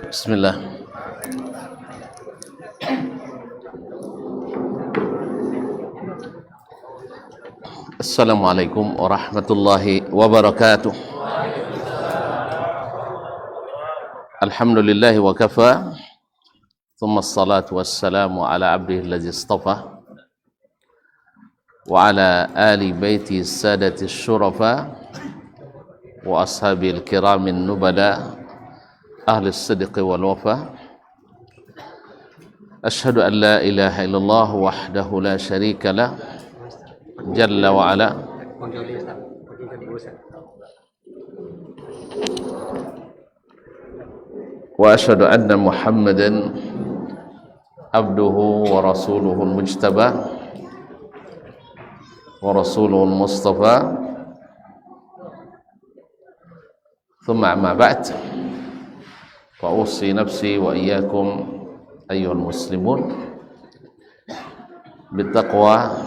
Bismillah. Assalamualaikum warahmatullahi wabarakatuh. Alhamdulillahi wa kafa. Thumma assalatu wassalamu ala abdihi alladzi istafa wa ala ali baiti sadati syurafa wa ashabil kiramin nubala ahli as-sidqi wal wafa. Asyhadu an la ilaha illallah wahdahu la syarika lah jalla wa ala wa asyhadu anna Muhammadan abduhu wa rasuluhu al-mujtaba wa rasuluhu al-mustafa. Thumma amma ba'd, fa usi nafsi wa iyyakum ayyuhal muslimun bittaqwa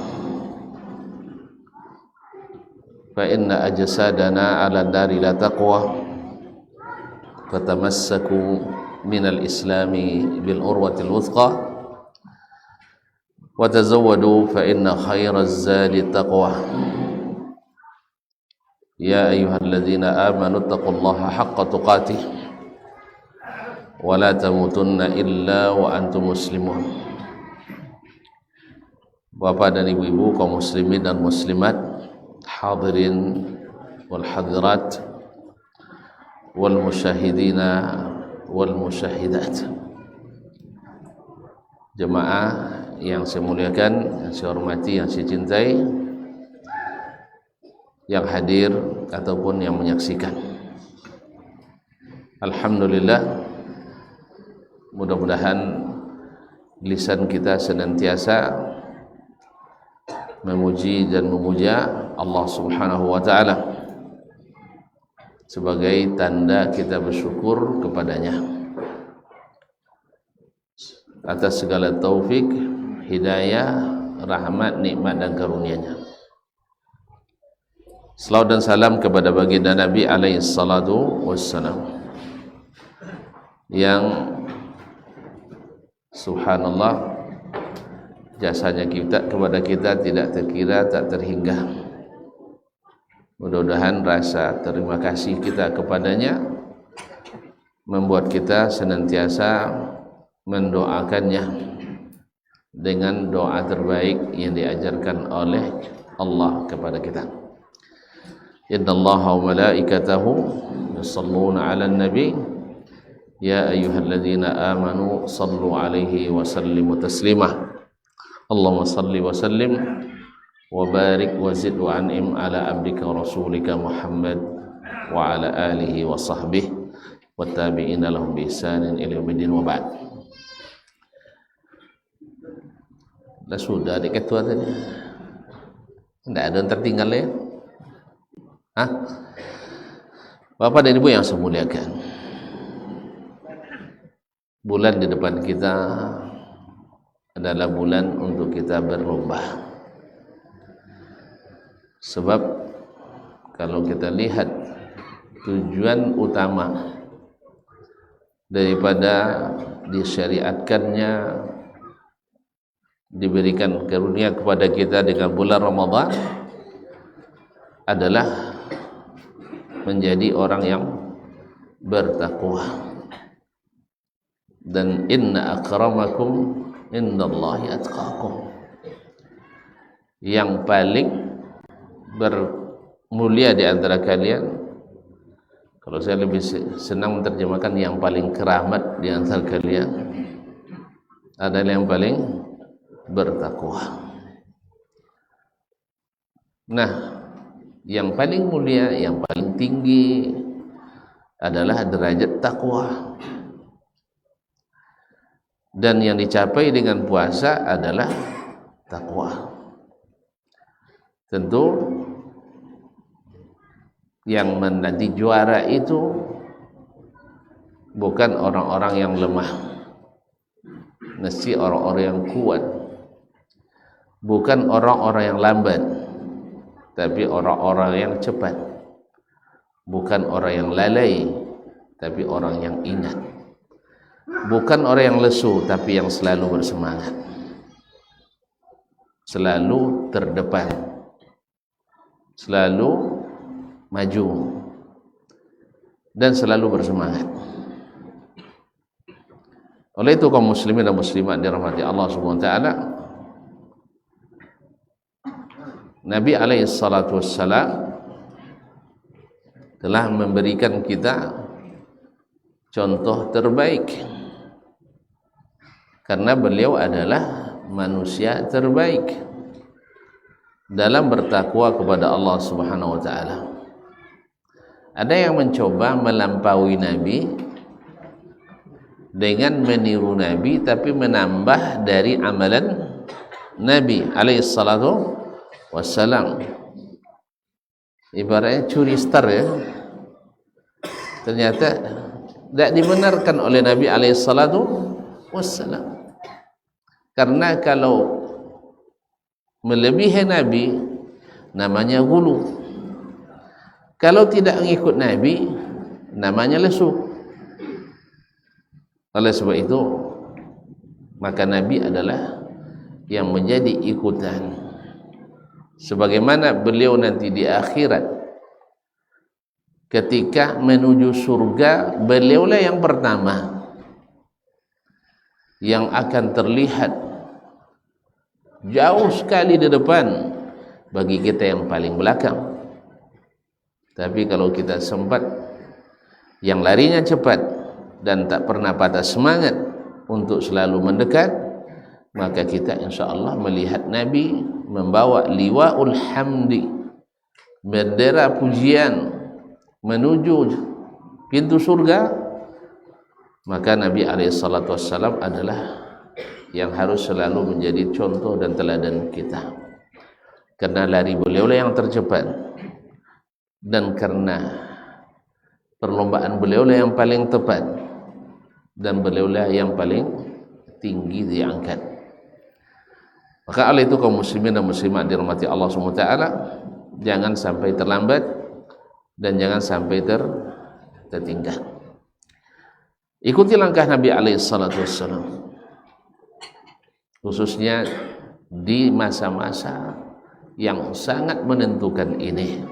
fa inna ajsadana ala dari la taqwa fatamassaku minal islami bil urwatil wuthqa wa tazawwadu fa inna khairaz zadi taqwa. Ya ayyuhalladzina amanu taqullaha haqqa tuqatih wa la tamutunna illa wa antum muslimun. Bapak dan ibu-ibu kaum muslimin dan muslimat, hadirin wal hadirat wal musyahidina wal musyahidat, jemaah yang saya muliakan, yang saya hormati, yang saya cintai, yang hadir ataupun yang menyaksikan. Alhamdulillah, mudah-mudahan lisan kita senantiasa memuji dan memuja Allah Subhanahu wa taala sebagai tanda kita bersyukur kepadanya atas segala taufik, hidayah, rahmat, nikmat dan karunia-Nya. Salawat dan salam kepada baginda Nabi alaihi salatu wassalam yang subhanallah jasanya kita kepada kita tidak terkira, tak terhingga. Mudah-mudahan rasa terima kasih kita kepadanya membuat kita senantiasa mendoakannya dengan doa terbaik yang diajarkan oleh Allah kepada kita. Innallaha wa malaikatahu yusholluna 'alan nabi ya ayyuhalladzina amanu shallu 'alaihi wa sallimu taslima. Allahumma shalli wa sallim wa barik wa zid wa an'im ala abdika rasulika Muhammad wa ala alihi wa sahbihi wa tabi'ina lahum bi ihsanin ila yaumiddin wa ba'd. Sudah adik ketua tadi, tidak ada yang tertinggal ya. Bapak dan ibu yang saya muliakan, bulan di depan kita adalah bulan untuk kita berlomba. Sebab kalau kita lihat tujuan utama daripada disyariatkannya, diberikan karunia kepada kita dengan bulan Ramadan adalah menjadi orang yang bertakwa. Dan inna akramakum indallahi atqakum, yang paling bermulia di antara kalian, kalau saya lebih senang menerjemahkan yang paling keramat di antara kalian adalah yang paling bertakwa. Nah, yang paling mulia, yang paling tinggi adalah derajat takwa. Dan yang dicapai dengan puasa adalah takwa. Tentu yang menjadi juara itu bukan orang-orang yang lemah, mesti orang-orang yang kuat. Bukan orang-orang yang lambat, tapi orang-orang yang cepat. Bukan orang yang lalai, tapi orang yang ingat. Bukan orang yang lesu, tapi yang selalu bersemangat, selalu terdepan, selalu maju, dan selalu bersemangat. Oleh itu kaum muslimin dan muslimat dirahmati Allah Subhanahu wa taala, Nabi alaihi salatu wassalam telah memberikan kita contoh terbaik, karena beliau adalah manusia terbaik dalam bertakwa kepada Allah Subhanahu wa taala. Ada yang mencoba melampaui Nabi dengan meniru Nabi, tapi menambah dari amalan Nabi alaihi salatu wassalam. Ibaratnya curi star ya. Ternyata tidak dibenarkan oleh Nabi alaihi salatu wassalam. Karena kalau melebihi Nabi namanya gulu, kalau tidak mengikut Nabi namanya lesu. Oleh sebab itu maka Nabi adalah yang menjadi ikutan, sebagaimana beliau nanti di akhirat ketika menuju surga, beliaulah yang pertama yang akan terlihat jauh sekali di depan bagi kita yang paling belakang. Tapi kalau kita sempat yang larinya cepat dan tak pernah patah semangat untuk selalu mendekat, maka kita insyaAllah melihat Nabi membawa liwa'ul hamdi, bendera pujian menuju pintu surga. Maka Nabi SAW adalah yang harus selalu menjadi contoh dan teladan kita, karena lari beliaulah yang tercepat, dan karena perlombaan beliaulah yang paling tepat, dan beliaulah yang paling tinggi diangkat. Maka oleh itu kaum muslimin dan muslimat dirahmati Allah SWT, jangan sampai terlambat dan jangan sampai tertinggal. Ikuti langkah Nabi SAW, khususnya di masa-masa yang sangat menentukan ini,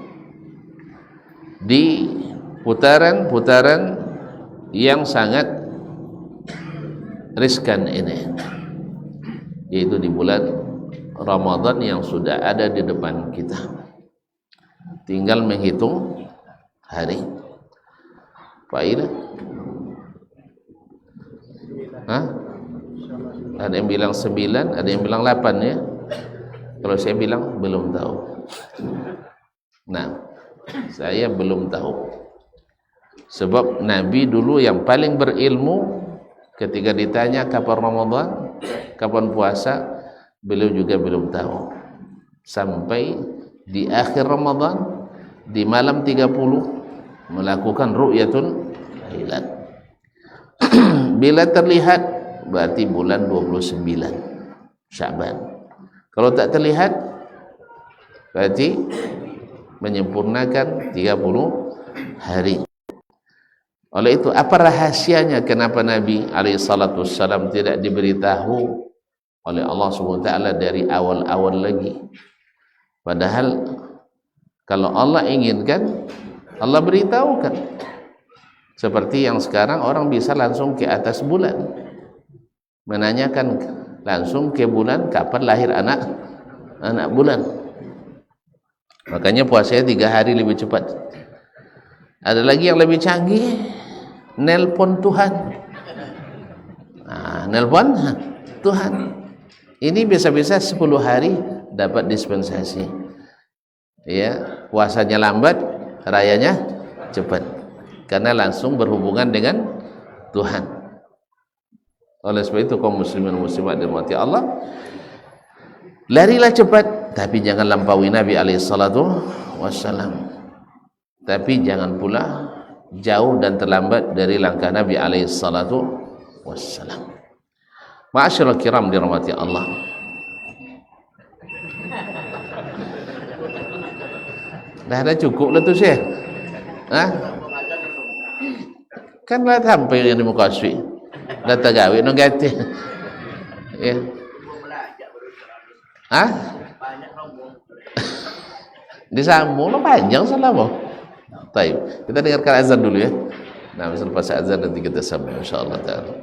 di putaran-putaran yang sangat riskan ini, yaitu di bulan Ramadan yang sudah ada di depan kita. Tinggal menghitung hari. Pak Ida? Hah? Ada yang bilang 9, ada yang bilang 8 ya. Kalau saya bilang belum tahu. Nah, saya belum tahu. Sebab Nabi dulu yang paling berilmu, ketika ditanya kapan Ramadan, kapan puasa, beliau juga belum tahu. Sampai di akhir Ramadan, di malam 30, melakukan ru'yatul hilal. Bila terlihat berarti bulan 29 Sya'ban. Kalau tak terlihat berarti menyempurnakan 30 hari. Oleh itu, apa rahasianya kenapa Nabi SAW tidak diberitahu oleh Allah SWT dari awal-awal lagi? Padahal kalau Allah inginkan, Allah beritahukan. Seperti yang sekarang orang bisa langsung ke atas bulan, menanyakan langsung ke bulan kapan lahir anak bulan. Makanya puasanya 3 hari lebih cepat. Ada lagi yang lebih canggih, nelpon Tuhan. Nah, nelpon Tuhan. Ini bisa-bisa 10 hari dapat dispensasi. Ya, puasanya lambat, rayanya cepat. Karena langsung berhubungan dengan Tuhan. Oleh sebab itu kaum muslimin dan muslimat dirahmati Allah, larilah cepat, tapi jangan lampaui Nabi SAW. Tapi jangan pula jauh dan terlambat dari langkah Nabi SAW. Ma'asyiral kiram dirahmati Allah. Dah ada cukup lah tu Syekh. Kan lah sampai yang di Mukaswi. Data gawe no gati. Ya. Hah? Disambung lo panjang salah mau. Baik, kita dengarkan azan dulu ya. Nah, selepas azan nanti kita sambung insyaallah taala.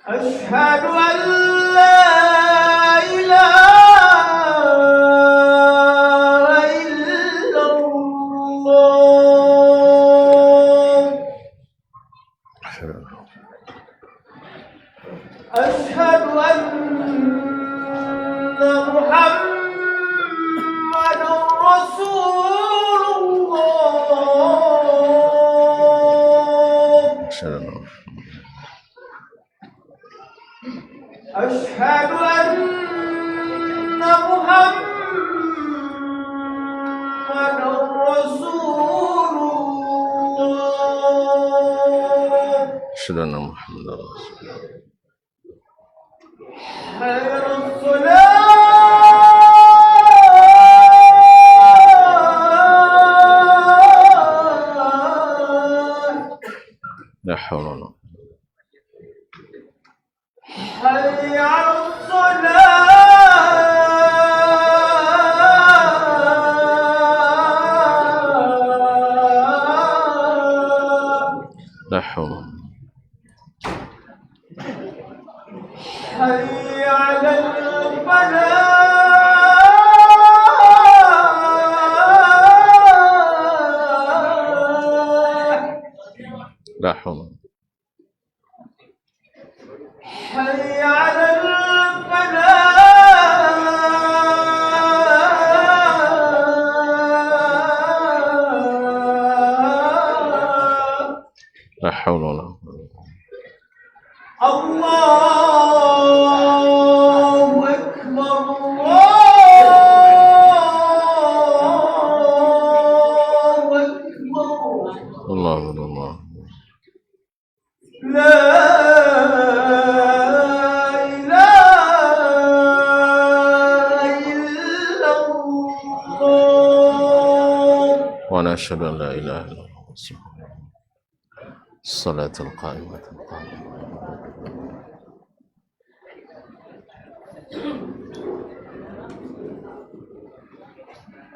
أشهد أن لا إله إلا الله أشهد أن محمد رسول الله أشهد أن محمد رسول الله أشهد أن محمد رسول الله حي على الصلاة لا حول ولا قوة حي على الصلاة لا حول حي على الفلاح لا حول حي على الفلاح لا حول ولا قوة الله أكبر الله أكبر الله لا إله إلا الله وأنا أشهد أن لا إله إلا الله الصلاة القائمة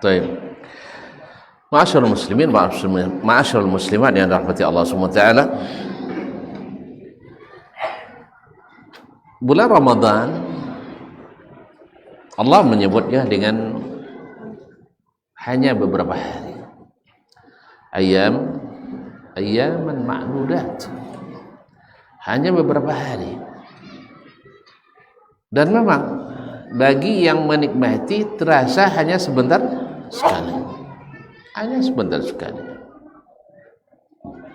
طيب Ma'asyiral muslimin, ma'asyiral muslimat yang dirahmati Allah Subhanahu wa taala. Bulan Ramadan Allah menyebutnya dengan hanya beberapa hari. Ayyaman ma'dudat. Hanya beberapa hari. Dan memang bagi yang menikmati terasa hanya sebentar sekali. Hanya sebentar sekali.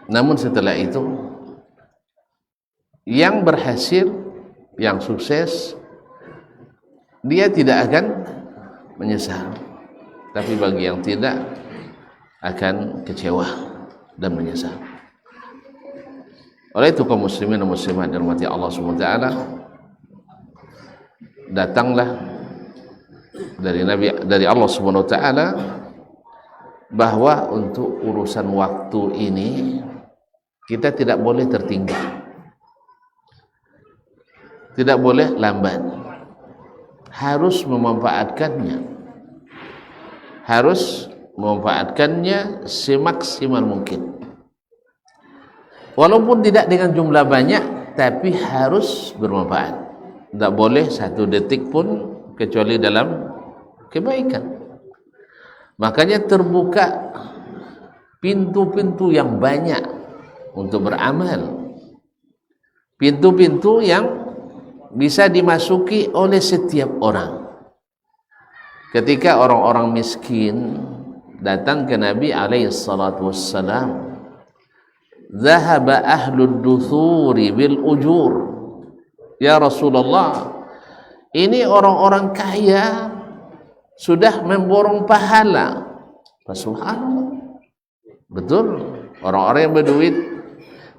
Namun setelah itu yang berhasil, yang sukses, dia tidak akan menyesal. Tapi bagi yang tidak akan kecewa dan menyesal. Oleh itu kaum muslimin dan muslimat dirahmati Allah Subhanahu wa taala, datanglah dari Allah Subhanahu wa taala bahwa untuk urusan waktu ini kita tidak boleh tertinggal, tidak boleh lambat, harus memanfaatkannya semaksimal mungkin. Walaupun tidak dengan jumlah banyak, tapi harus bermanfaat. Tidak boleh satu detik pun kecuali dalam kebaikan. Makanya terbuka pintu-pintu yang banyak untuk beramal, pintu-pintu yang bisa dimasuki oleh setiap orang. Ketika orang-orang miskin datang ke Nabi alaihi salatu wassalam, "Dhahaba ahlud duthuri bil ujur." Ya Rasulullah, ini orang-orang kaya sudah memborong pahala. Subhanallah. Betul, orang-orang yang berduit,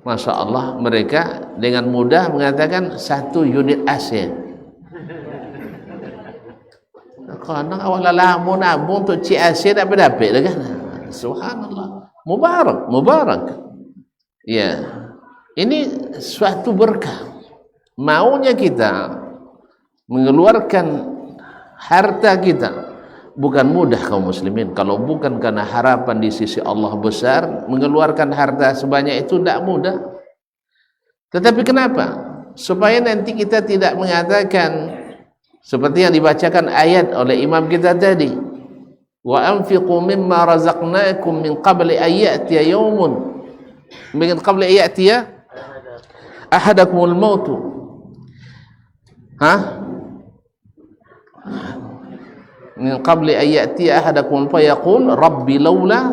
Masya Allah, mereka dengan mudah mengatakan 1 unit AC. Kadang awal lama nabung untuk cik AC tak berdapat dah kan. Subhanallah. Mubarak. Ya, ini suatu berkah. Maunya kita mengeluarkan harta kita bukan mudah kaum muslimin. Kalau bukan karena harapan di sisi Allah besar, mengeluarkan harta sebanyak itu tidak mudah. Tetapi kenapa? Supaya nanti kita tidak mengatakan seperti yang dibacakan ayat oleh imam kita tadi, wa anfiqu mimma razaqnakum min qabli an ya'tiya yawmun min qabli an ya'tiya ahadakumul maut. Min qabli an ya'tiya ahadakum fa yaqul rabbi laula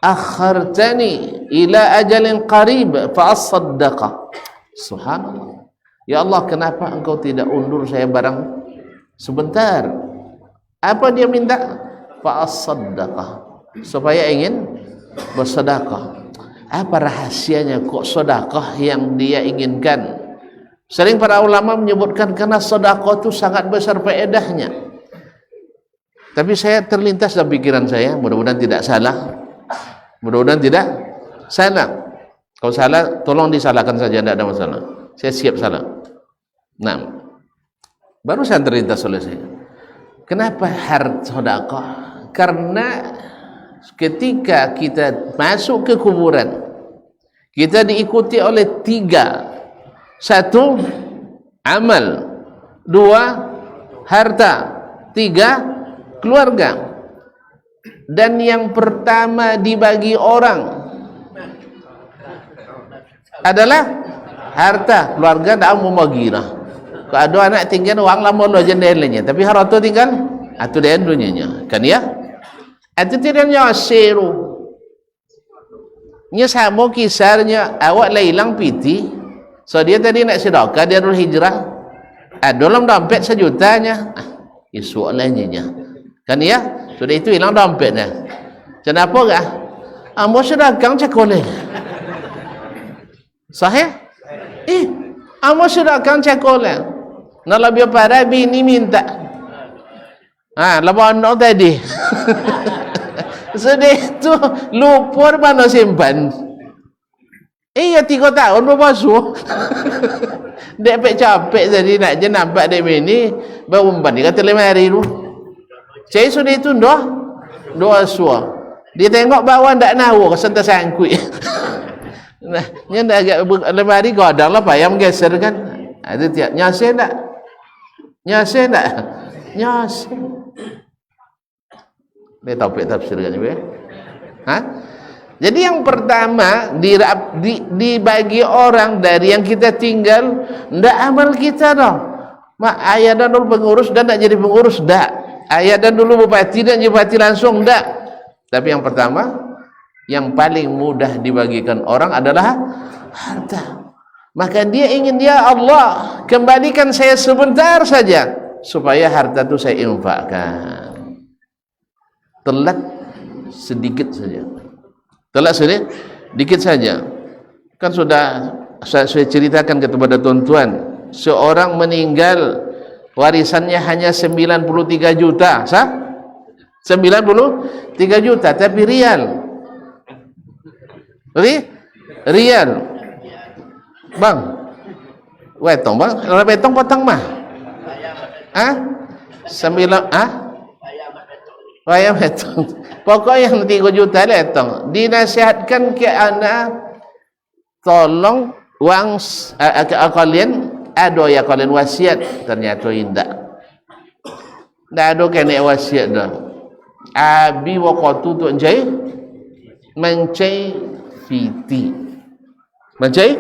akhartani ila ajalin qarib fa asaddaqa. Subhanallah. Ya Allah, kenapa engkau tidak undur saya barang sebentar? Apa dia minta? Fa asaddaqa, supaya ingin bersedekah. Apa rahasianya kok sedekah yang dia inginkan? Sering para ulama menyebutkan karena sedekah itu sangat besar faedahnya. Tapi saya terlintas dalam pikiran saya, mudah-mudahan tidak salah. Kalau salah, tolong disalahkan saja, tidak ada masalah. Saya siap salah. Nah, baru saya terlintas oleh saya. Kenapa sedekah? Karena ketika kita masuk ke kuburan, kita diikuti oleh 3. 1, amal. 2, harta. 3, keluarga. Dan yang pertama dibagi orang adalah harta. Keluarga tak mau bagi lah. Kalau ada anak tinggal uang lama lo jendelanya, tapi harta tinggal atau dia dunianya, kan ya? Itu tidak nyasiru. Nya sama kisarnya, awak lah hilang piti. So dia tadi nak sedekah, dia dulu hijrah. Dalam dompet 1 jutanya. Isu lainnya. Kan ya? Sudah itu hilang dompetnya. Kenapa kah? Amo sedekah cekole. Sahih? Amo sedekah cekole. Nak lebih parah bini minta. Lepas anak tadi. Sudah itu lupa mana simpan. 3 tahun berbasuh. Dia capek jadi nak je nampak dia ini baru umpan dia kata 5 hari tu. Saya sudah itu doa suah. Dia tengok bawah tak nawa kesentas sangkut. Nah, nya dah agak 5 hari godang lah payah menggeser kan. Itu tiap nyasih tak? Nyasih. Dia topik tafsir kan juga. Jadi yang pertama dibagi orang dari yang kita tinggal, ndak amal kita dah. Ayah dan dulu pengurus dan nak jadi pengurus ndak. Ayah dan dulu bupati dan jadi bupati langsung ndak. Tapi yang pertama, yang paling mudah dibagikan orang adalah harta. Maka dia ingin, ya Allah, kembalikan saya sebentar saja supaya harta itu saya infakkan. Telat sedikit saja. Dikit saja. Kan sudah saya ceritakan kepada tuan-tuan, seorang meninggal warisannya hanya 93 juta, 93 juta, tapi rial. Rial. Bang. Wetong bang, kalau betong potong mah. Bayar betong. Pokoknya yang 3 juta letong. Dinasihatkan ke anak, tolong wang kalian ada ya kalian wasiat, ternyata tidak. Tak ada kena wasiat dah. Abi waktu tu jai mencai piti. Mencai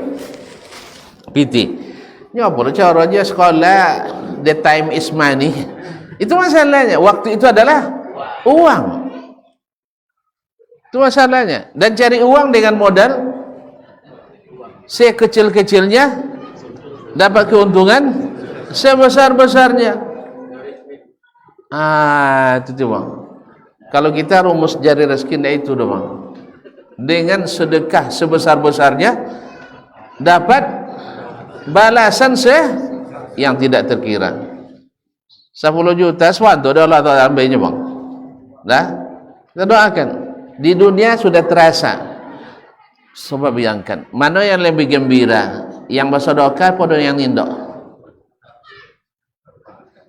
piti. Ni apa cara dia sekolah, the time is money. Itu masalahnya. Waktu itu adalah uang. Itu masalahnya. Dan cari uang dengan modal sekecil-kecilnya dapat keuntungan sebesar-besarnya. Itu tuh bang. Kalau kita rumus jari rezeki itu doang. Dengan sedekah sebesar-besarnya dapat balasan yang tidak terkira. 10 juta suatu dah Allah Taala ambilnya bang. Dah, kita doakan. Di dunia sudah terasa. Coba bayangkan, mana yang lebih gembira, yang bersedekah atau yang nindok?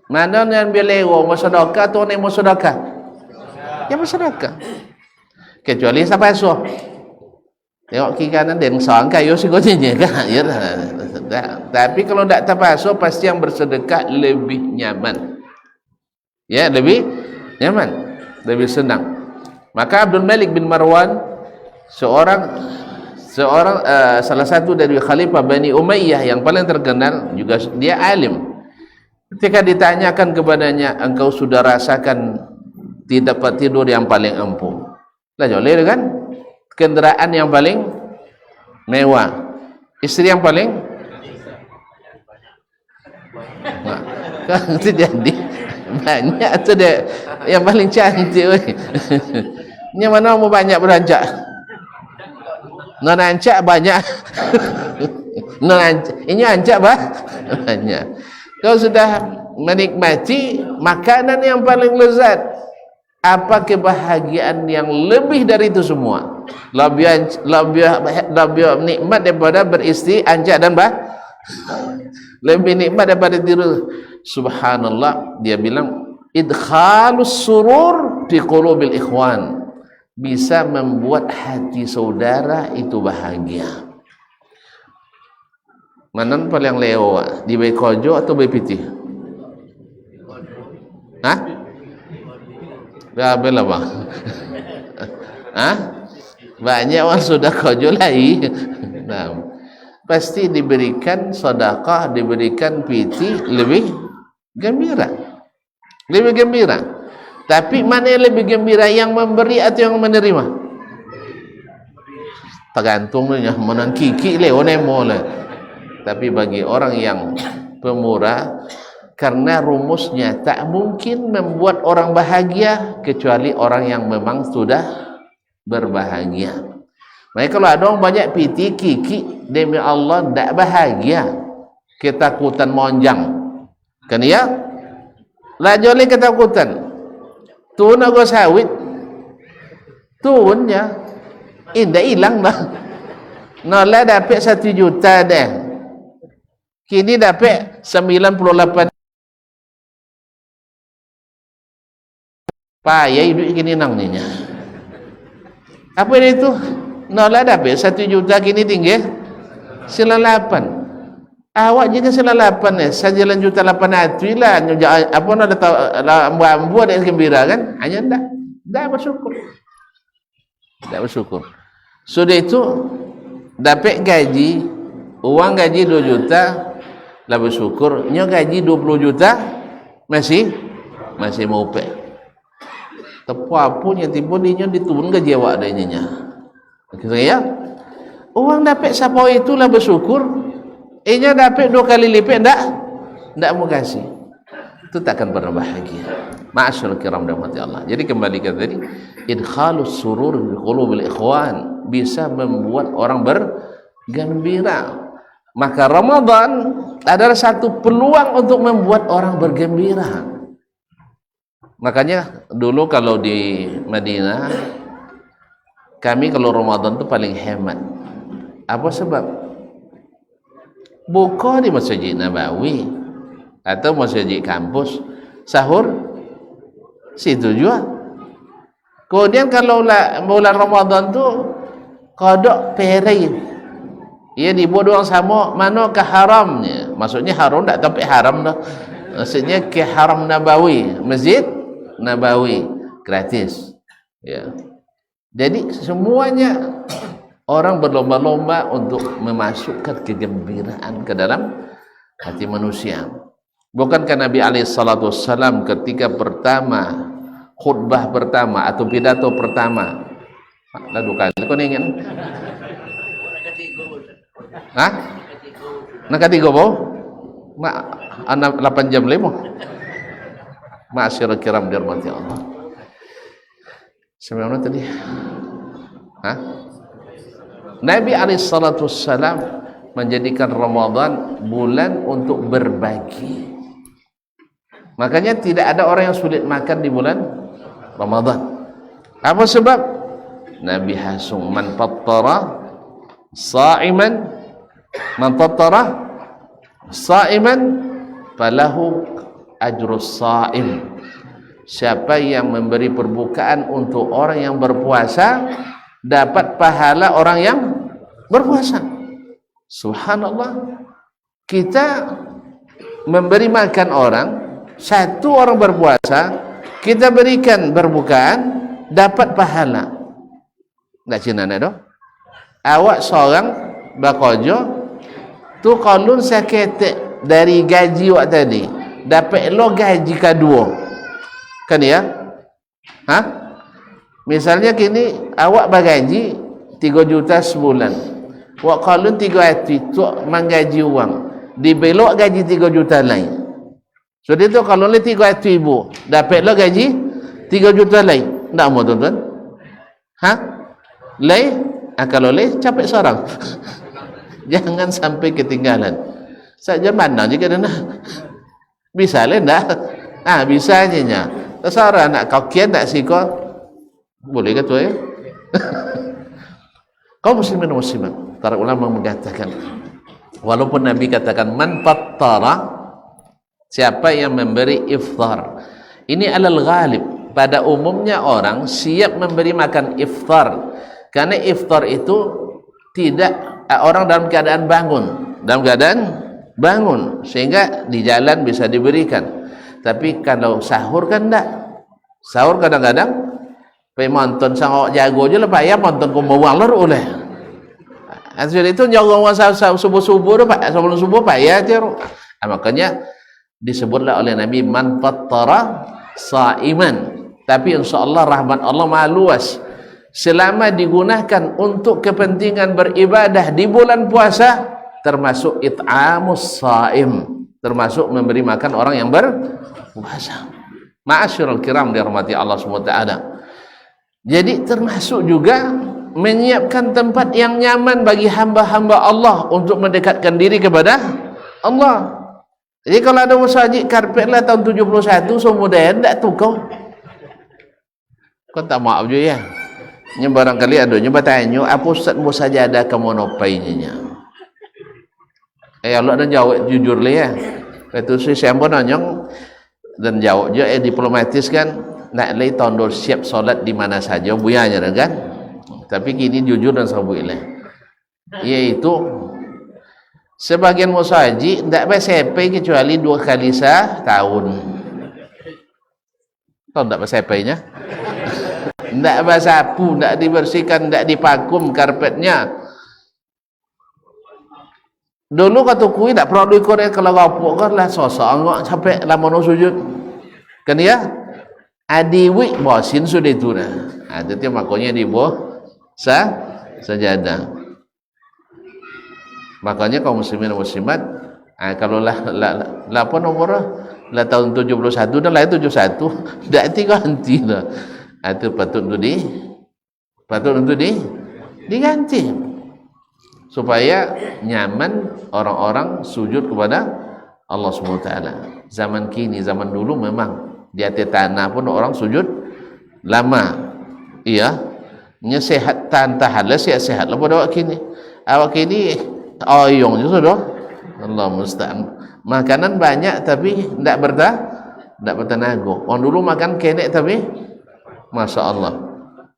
Mana yang belewo bersedekah atau yang bersedekah? Yang bersedekah. Kecuali siapa asuh. Tengok kiri kanan dan seorang kayu sikotnya kan. Ya, tapi kalau tak terpasuh pasti yang bersedekah lebih nyaman. Ya, lebih nyaman, lebih senang. Maka Abdul Malik bin Marwan seorang salah satu dari khalifah Bani Umayyah yang paling terkenal, juga dia alim. Ketika ditanyakan kepadanya, engkau sudah rasakan tidak dapat tidur yang paling empuk? Lah joleh kan? Kendaraan yang paling mewah, istri yang paling itu jadi banyak tu dia yang paling cantik. Ni mana mau banyak beranjak? Non ancak banyak. Non ancak. Ini ancak banyak. Kau sudah menikmati makanan yang paling lezat. Apa kebahagiaan yang lebih dari itu semua? Lebih nikmat daripada beristri, ancak dan lebih nikmat daripada tidur. Subhanallah, dia bilang idkhalus surur fi qulubil ikhwan, bisa membuat hati saudara itu bahagia. Mana paling lewat di Bekojo atau BPT? Bela bang. Banyak orang sudah kojo lagi. Nah, pasti diberikan sedekah, diberikan piti lebih gembira. Lebih gembira. Tapi mana yang lebih gembira, yang memberi atau yang menerima? Tergantung nya menang kiki le onemo le. Tapi bagi orang yang pemurah, karena rumusnya tak mungkin membuat orang bahagia kecuali orang yang memang sudah berbahagia. Maka kalau ada orang banyak piti kiki, demi Allah tak bahagia, ketakutan monjang. Kan ya? Lah joleh ketakutan. Tuun aku sawit. Tuunnya indah hilang lah. Nolah dapat 1 juta dah. Kini dapat 98. Payah hidup kini nang ninya. Apa itu? Nolah dapat 1 juta kini tinggi 98. Awak juga 98 sajalan juta 800 lah. Apa nak ambu ada gembira kan? Hanya dah bersyukur. Tak bersyukur. Sudah itu dapat gaji, uang gaji 2 juta, lah bersyukur. Nyo gaji 20 juta masih mau pe. Tepa punya tiba dia diturun gaji awak adanya. Kita ya. Uang dapat siapa itulah bersyukur. Inya dapat 2 kali lipat ndak mau kasih. Itu takkan pernah bahagia. Ma'asyarul kiram rahmati Allah. Jadi kembali ke tadi, idkhalus surur bi qulubil ikhwan, bisa membuat orang bergembira. Maka Ramadan adalah satu peluang untuk membuat orang bergembira. Makanya dulu kalau di Madinah, kami kalau Ramadan itu paling hemat. Apa sebab? Buka di Masjid Nabawi atau masjid kampus, sahur situ juga. Kemudian kalau bulan Ramadan tu kodok peri, ia dibuat orang sama, mana ke haramnya? Maksudnya haram tak tapi haram dah. Maksudnya ke haram Nabawi, Masjid Nabawi gratis. Ya. Jadi semuanya orang berlomba-lomba untuk memasukkan kegembiraan ke dalam hati manusia. Bukankah Nabi SAW ketika pertama khutbah pertama atau pidato pertama, lalu kali kau ingin? Hah? Nak ketiga boh? Mak anak 8 jam lemo. Ma'asyiral kiram dirahmati Allah. Sampai mana tadi? Hah? Nabi SAW menjadikan Ramadan bulan untuk berbagi. Makanya tidak ada orang yang sulit makan di bulan Ramadan. Apa sebab? Nabi hasung man fattara sa'iman, man fattara sa'iman falahu ajrus sa'im. Siapa yang memberi perbukaan untuk orang yang berpuasa, dapat pahala orang yang berpuasa. Subhanallah. Kita memberi makan orang, satu orang berpuasa, kita berikan berbukaan, dapat pahala. Tak cina nak doh? Awak seorang bekerja tu kalau sakit dari gaji awak tadi, dapat lo gaji kedua. Kan ya? Hah? Misalnya kini awak bergaji 3 juta sebulan. Awak kalau 3 hati tu menggaji uang, dibelok gaji 3 juta lain. So dia tu kalau le 3 hati ibu, dapat lo gaji 3 juta lain. Tak mau tuan-tuan? Hah? Lain? Kalau le capek seorang. Jangan sampai ketinggalan. Saja mana jika dah bisa le dah. Bisa aja nya. Seorang nak kau kian tak siko. Boleh ke tu ya? Kaum muslimin dan muslimat, para ulama mengatakan, walaupun Nabi katakan man fattara, siapa yang memberi iftar, ini alal ghalib, pada umumnya orang siap memberi makan iftar, karena iftar itu tidak orang dalam keadaan bangun, sehingga di jalan bisa diberikan. Tapi kalau sahur kan tak, sahur kadang-kadang monton sang awak jago je lah payah monton kau bawang lor oleh. Hasil itu jago orang subuh-subuh tu sebelum subuh payah je. Makanya disebutlah oleh Nabi man fattara sa'iman. Tapi insyaallah rahmat Allah maha luas. Selama digunakan untuk kepentingan beribadah di bulan puasa, termasuk it'amus sha'im, termasuk memberi makan orang yang berpuasa. Ma'asyiral kiram dirahmati Allah Subhanahu wa taala. Jadi termasuk juga menyiapkan tempat yang nyaman bagi hamba-hamba Allah untuk mendekatkan diri kepada Allah. Jadi kalau ada masjid karpet lah tahun 71 semua dah tak tukau. Kau tak maaf je ya. Nya barangkali ada nya bertanya apa ustaz mau saja ada ke monopainya. Allah dan jawab jujur lah ya. Itu saya pun nanya dan jawab je diplomatis kan. Nak lay tondor siap solat di mana saja buyanya kan. Tapi kini jujur dan sabuilah. Yaitu sebagian musaji tidak bersepai kecuali 2 kali setahun. Tahu tidak bersepainya? Tidak bersapu, tidak dibersihkan, tidak dipakum karpetnya. Dulu kata kui tak perlu ikut kalau gapuk kan lah sosok sampai lama sujud. Kan ya? Adiwi bosin sudah itu dah. Itu dia makanya di bawah sajadah. Makanya kaum muslimin dan muslimat, kalau apa nomor lah tahun 71 dah lah 71 dah diganti dah. Itu patut untuk diganti supaya nyaman orang-orang sujud kepada Allah Subhanahu wa taala. Zaman kini, zaman dulu memang Di atas tanah pun orang sujud lama. Iya. Nya sehat tahan lah, sehat lah pada awak kini. Awak kini oyong je sudah. Allah musta'an. Makanan banyak tapi tidak bertenaga. Orang dulu makan kenek tapi Masya Allah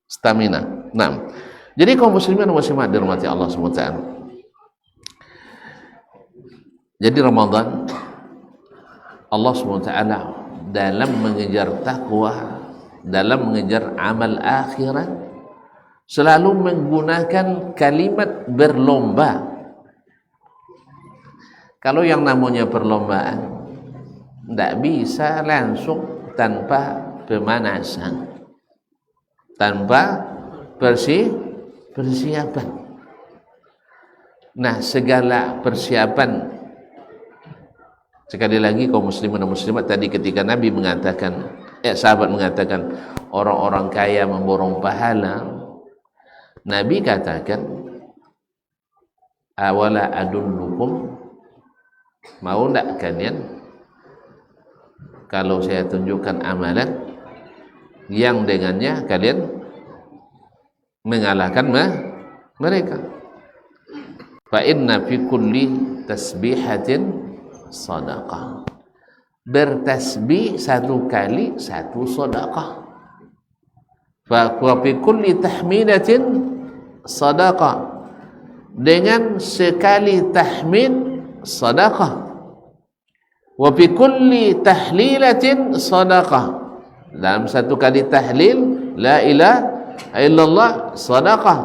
stamina. Nah, jadi kaum muslimin dan muslimat dirahmati Allah SWT. Jadi Ramadan Allah SWT dalam mengejar takwa, dalam mengejar amal akhirat, selalu menggunakan kalimat berlomba. Kalau yang namanya perlombaan tidak bisa langsung tanpa pemanasan, tanpa persiapan. Nah, segala persiapan, sekali lagi kaum muslimin dan muslimat, tadi ketika Nabi mengatakan, sahabat mengatakan orang-orang kaya memborong pahala, Nabi katakan, awala adullukum, mau tak kalian kalau saya tunjukkan amalan yang dengannya kalian mengalahkan mereka. Fa inna fi kulli tasbihatin sadaqah. Bertasbih satu kali satu sedekah. Fa fi kulli tahmidatin sadaqah. Dengan sekali tahmid sedekah. Wa fi kulli tahlilatin sadaqah. Dalam satu kali tahlil la ilaha illallah sadaqah.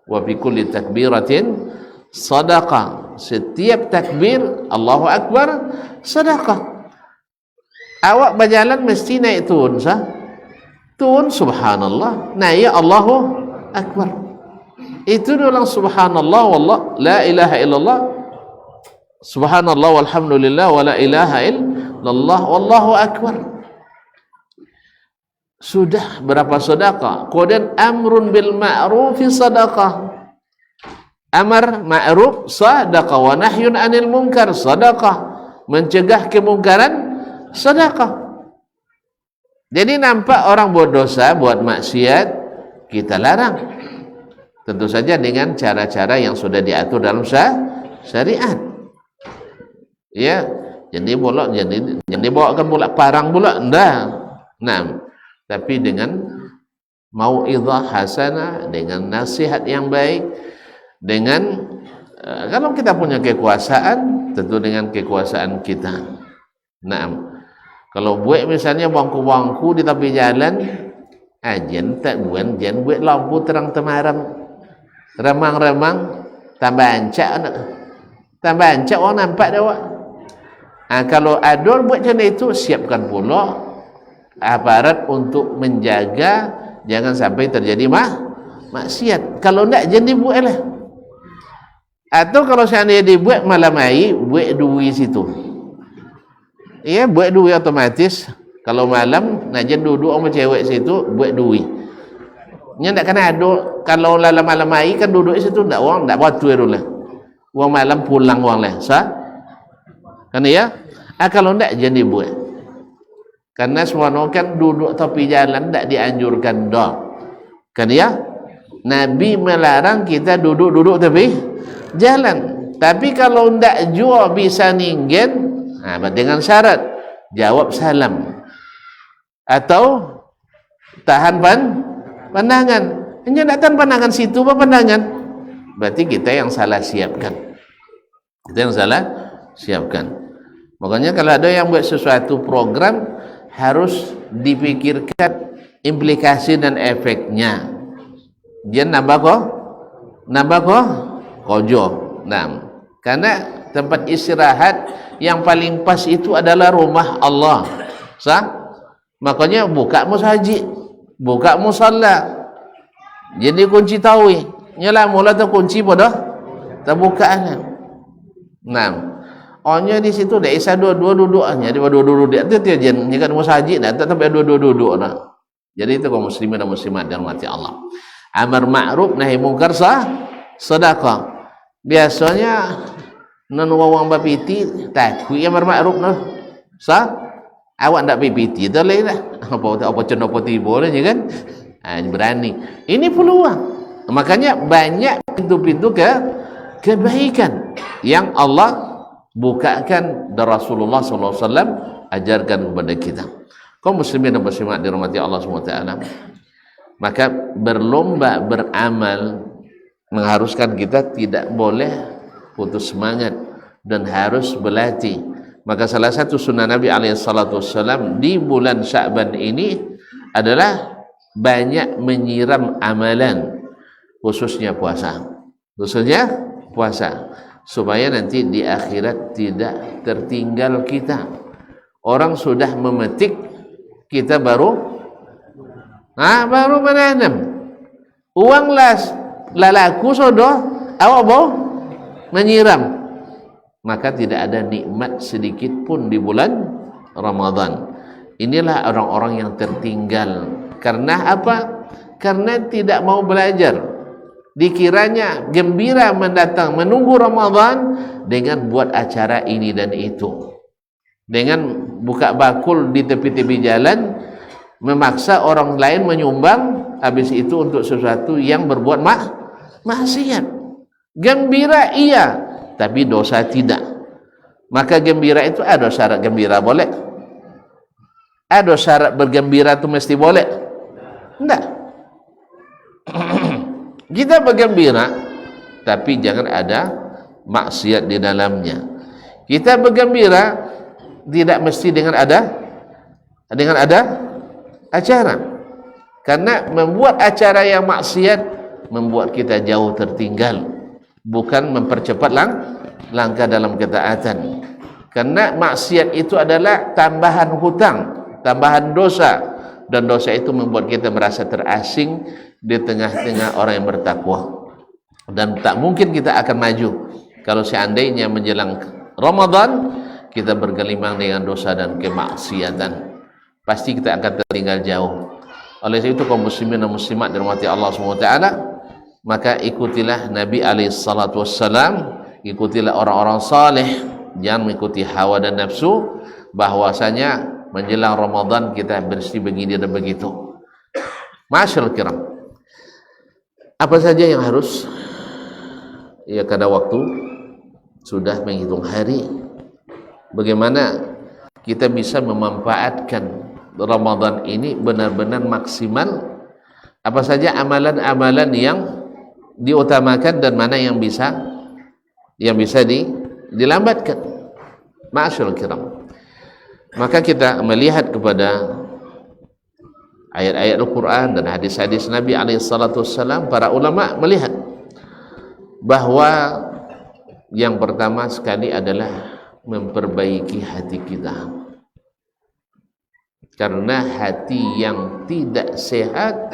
Wa fi kulli takbiratin sadaqah. Setiap takbir Allahu Akbar sedekah. Awak berjalan mesti naik turun sah? Turun subhanallah, naik Allahu Akbar. Itu dalam subhanallah wallah la ilaha illallah, subhanallah walhamdulillah wa la ilaha illallah wallahu akbar. Sudah berapa sedekah? Kemudian amrun bil ma'ruf sedekah. Amar ma'ruf sedekah, wa nahyun 'anil munkar sedekah. Mencegah kemungkaran sedekah. Jadi nampak orang buat dosa, buat maksiat, kita larang. Tentu saja dengan cara-cara yang sudah diatur dalam syariat. Ya, jadi bolak, jadi bawakan pula parang pula, enggak. Nah, tapi dengan mau'izah hasanah, dengan nasihat yang baik, dengan kalau kita punya kekuasaan, tentu dengan kekuasaan kita. Nah, kalau buat misalnya bangku-bangku di tepi jalan, ajen tak buat, jen buat lampu terang temaram, remang-remang, tambah ancak orang nampak dah awak. Kalau adol buat macam itu, siapkan pula aparat untuk menjaga jangan sampai terjadi maksiat. Kalau tak, jangan dibuatlah. Atau kalau seandainya dibuat malam hari, buat duit situ. Ya, buat duit otomatis. Kalau malam najan duduk sama cewek situ, buat duit. Nya tak kena ada. Kalau malam hari kan duduk situ tak orang, tak waktu dulu lah. Wang malam pulang wang lah. Sah? Kan ya? Kalau tak jangan dibuat. Karena semua orang kan duduk tepi jalan tak dianjurkan dah. Kan ya? Nabi melarang kita duduk-duduk tepi jalan. Tapi kalau tak jua bisa ninggen, dengan syarat jawab salam atau tahan pandangan. Hanya tak tahan pandangan situ apa pandangan? Berarti kita yang salah siapkan. Kita yang salah siapkan. Makanya kalau ada yang buat sesuatu program, harus dipikirkan implikasi dan efeknya. Dia nambah kok kojo. Nah, karena tempat istirahat yang paling pas itu adalah rumah Allah. Sah? Makanya buka masjid, buka musalla. Jadi kunci tawi. Nyala mula tu kunci pada terbukaan. Nah, ohnya di situ dah isa dua-dua duduknya, di dua-dua duduk itu dia jen nyikan masjid dah tak sampai dua-dua duduk nah. Jadi itu kaum muslimin dan muslimat yang dirahmati Allah. Amar ma'ruf nahi munkar sedekah. Biasanya nan wawang bapiti takwi amar ma'ruf nah. Awak ndak PPT tu boleh lah. Apa cendok apa tiba lah kan. Berani. Ini peluang. Makanya banyak pintu-pintu kebaikan yang Allah bukakan dan Rasulullah SAW ajarkan kepada kita. Kaum muslimin dan muslimat dirahmati Allah SWT, maka berlomba beramal mengharuskan kita tidak boleh putus semangat dan harus berlatih. Maka salah satu sunnah Nabi SAW di bulan Sya'ban ini adalah banyak menyiram amalan, khususnya puasa, supaya nanti di akhirat tidak tertinggal kita. Orang sudah memetik, kita baru menanam. Uang lalaku sodoh, awak mau menyiram, maka tidak ada nikmat sedikit pun di bulan Ramadan. Inilah orang-orang yang tertinggal. Karena apa? Karena tidak mau belajar. Dikiranya gembira menunggu Ramadan dengan buat acara ini dan itu, dengan buka bakul di tepi-tepi jalan, memaksa orang lain menyumbang, habis itu untuk sesuatu yang berbuat maksiat. Gembira iya, tapi dosa tidak. Maka gembira itu ada syarat gembira boleh? Ada syarat bergembira itu mesti boleh? Enggak. Kita bergembira, tapi jangan ada maksiat di dalamnya. Kita bergembira tidak mesti dengan ada acara. Karena membuat acara yang maksiat membuat kita jauh tertinggal, bukan mempercepat langkah dalam ketaatan. Karena maksiat itu adalah tambahan hutang, tambahan dosa, dan dosa itu membuat kita merasa terasing di tengah-tengah orang yang bertakwa. Dan tak mungkin kita akan maju kalau seandainya menjelang Ramadan kita bergelimang dengan dosa dan kemaksiatan. Pasti kita akan tertinggal jauh. Oleh sebab itu kaum muslimin dan muslimat dirahmati Allah SWT, maka ikutilah Nabi SAW, ikutilah orang-orang saleh, jangan mengikuti hawa dan nafsu, bahwasanya menjelang Ramadan kita bersih begini dan begitu. Masyaallah kiram, apa saja yang harus? Ya, kada waktu sudah menghitung hari. Bagaimana kita bisa memanfaatkan Ramadan ini benar-benar maksimal? Apa saja amalan-amalan yang diutamakan dan mana yang bisa dilambatkan? Masyaallah kiram, maka kita melihat kepada ayat-ayat Al-Quran dan hadis-hadis Nabi SAW. Para ulama melihat bahwa yang pertama sekali adalah memperbaiki hati kita. Karena hati yang tidak sehat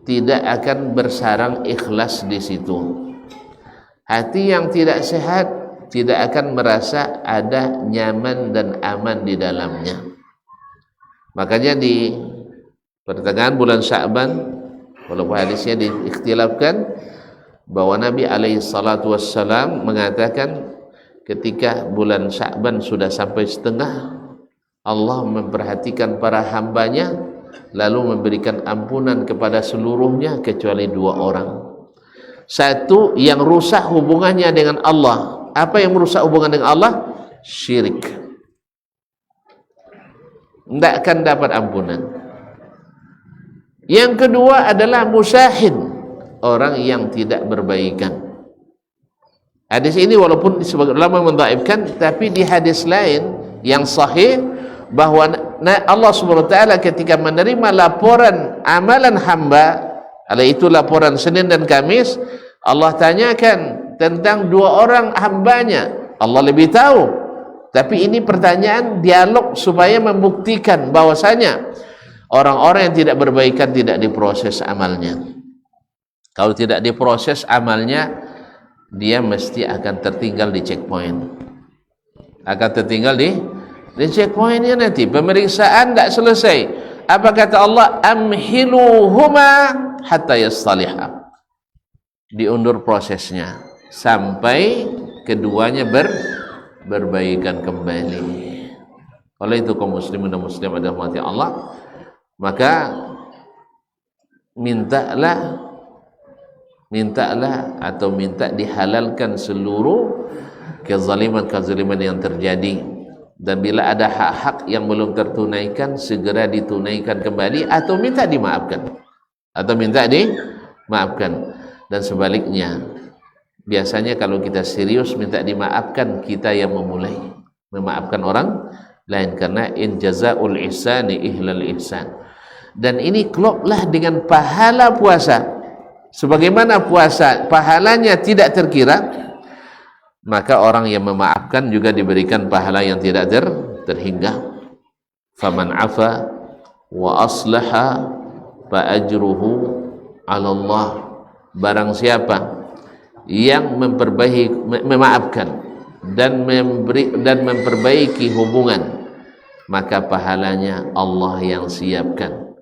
tidak akan bersarang ikhlas di situ. Hati yang tidak sehat tidak akan merasa ada nyaman dan aman di dalamnya. Makanya di pertengahan bulan Sya'ban, walaupun hadisnya diikhtilafkan, bahwa Nabi SAW mengatakan ketika bulan Sya'ban sudah sampai setengah, Allah memperhatikan para hambanya lalu memberikan ampunan kepada seluruhnya kecuali dua orang. Satu yang rusak hubungannya dengan Allah. Apa yang merusak hubungan dengan Allah? Syirik. Tidak akan dapat ampunan. Yang kedua adalah musyahid, orang yang tidak berbaikan. Hadis ini walaupun sebagian ulama mendhaifkan, tapi di hadis lain yang sahih bahwa Allah SWT ketika menerima laporan amalan hamba, yaitu laporan Senin dan Kamis, Allah tanyakan tentang dua orang hambanya. Allah lebih tahu, tapi ini pertanyaan dialog supaya membuktikan bahwasanya orang-orang yang tidak berbaikan tidak diproses amalnya. Kalau tidak diproses amalnya, dia mesti akan tertinggal di checkpoint. Akan tertinggal di checkpointnya nanti. Pemeriksaan tidak selesai. Apa kata Allah? Amhiluhuma hatta yastaliha. Diundur prosesnya sampai keduanya berbaikan kembali. Oleh itu kaum muslimin dan muslimat dirahmati Allah, maka minta dihalalkan seluruh kezaliman yang terjadi, dan bila ada hak-hak yang belum tertunaikan segera ditunaikan kembali atau minta dimaafkan. Dan sebaliknya, biasanya kalau kita serius minta dimaafkan, kita yang memulai memaafkan orang lain, karena in jazaul ihsani ihlal ihsan. Dan ini kloplah dengan pahala puasa. Sebagaimana puasa pahalanya tidak terkira, maka orang yang memaafkan juga diberikan pahala yang tidak terhingga. Faman afa wa aslaha fa ajruhu 'ala Allah. Barang siapa yang memaafkan dan memperbaiki hubungan, maka pahalanya Allah yang siapkan.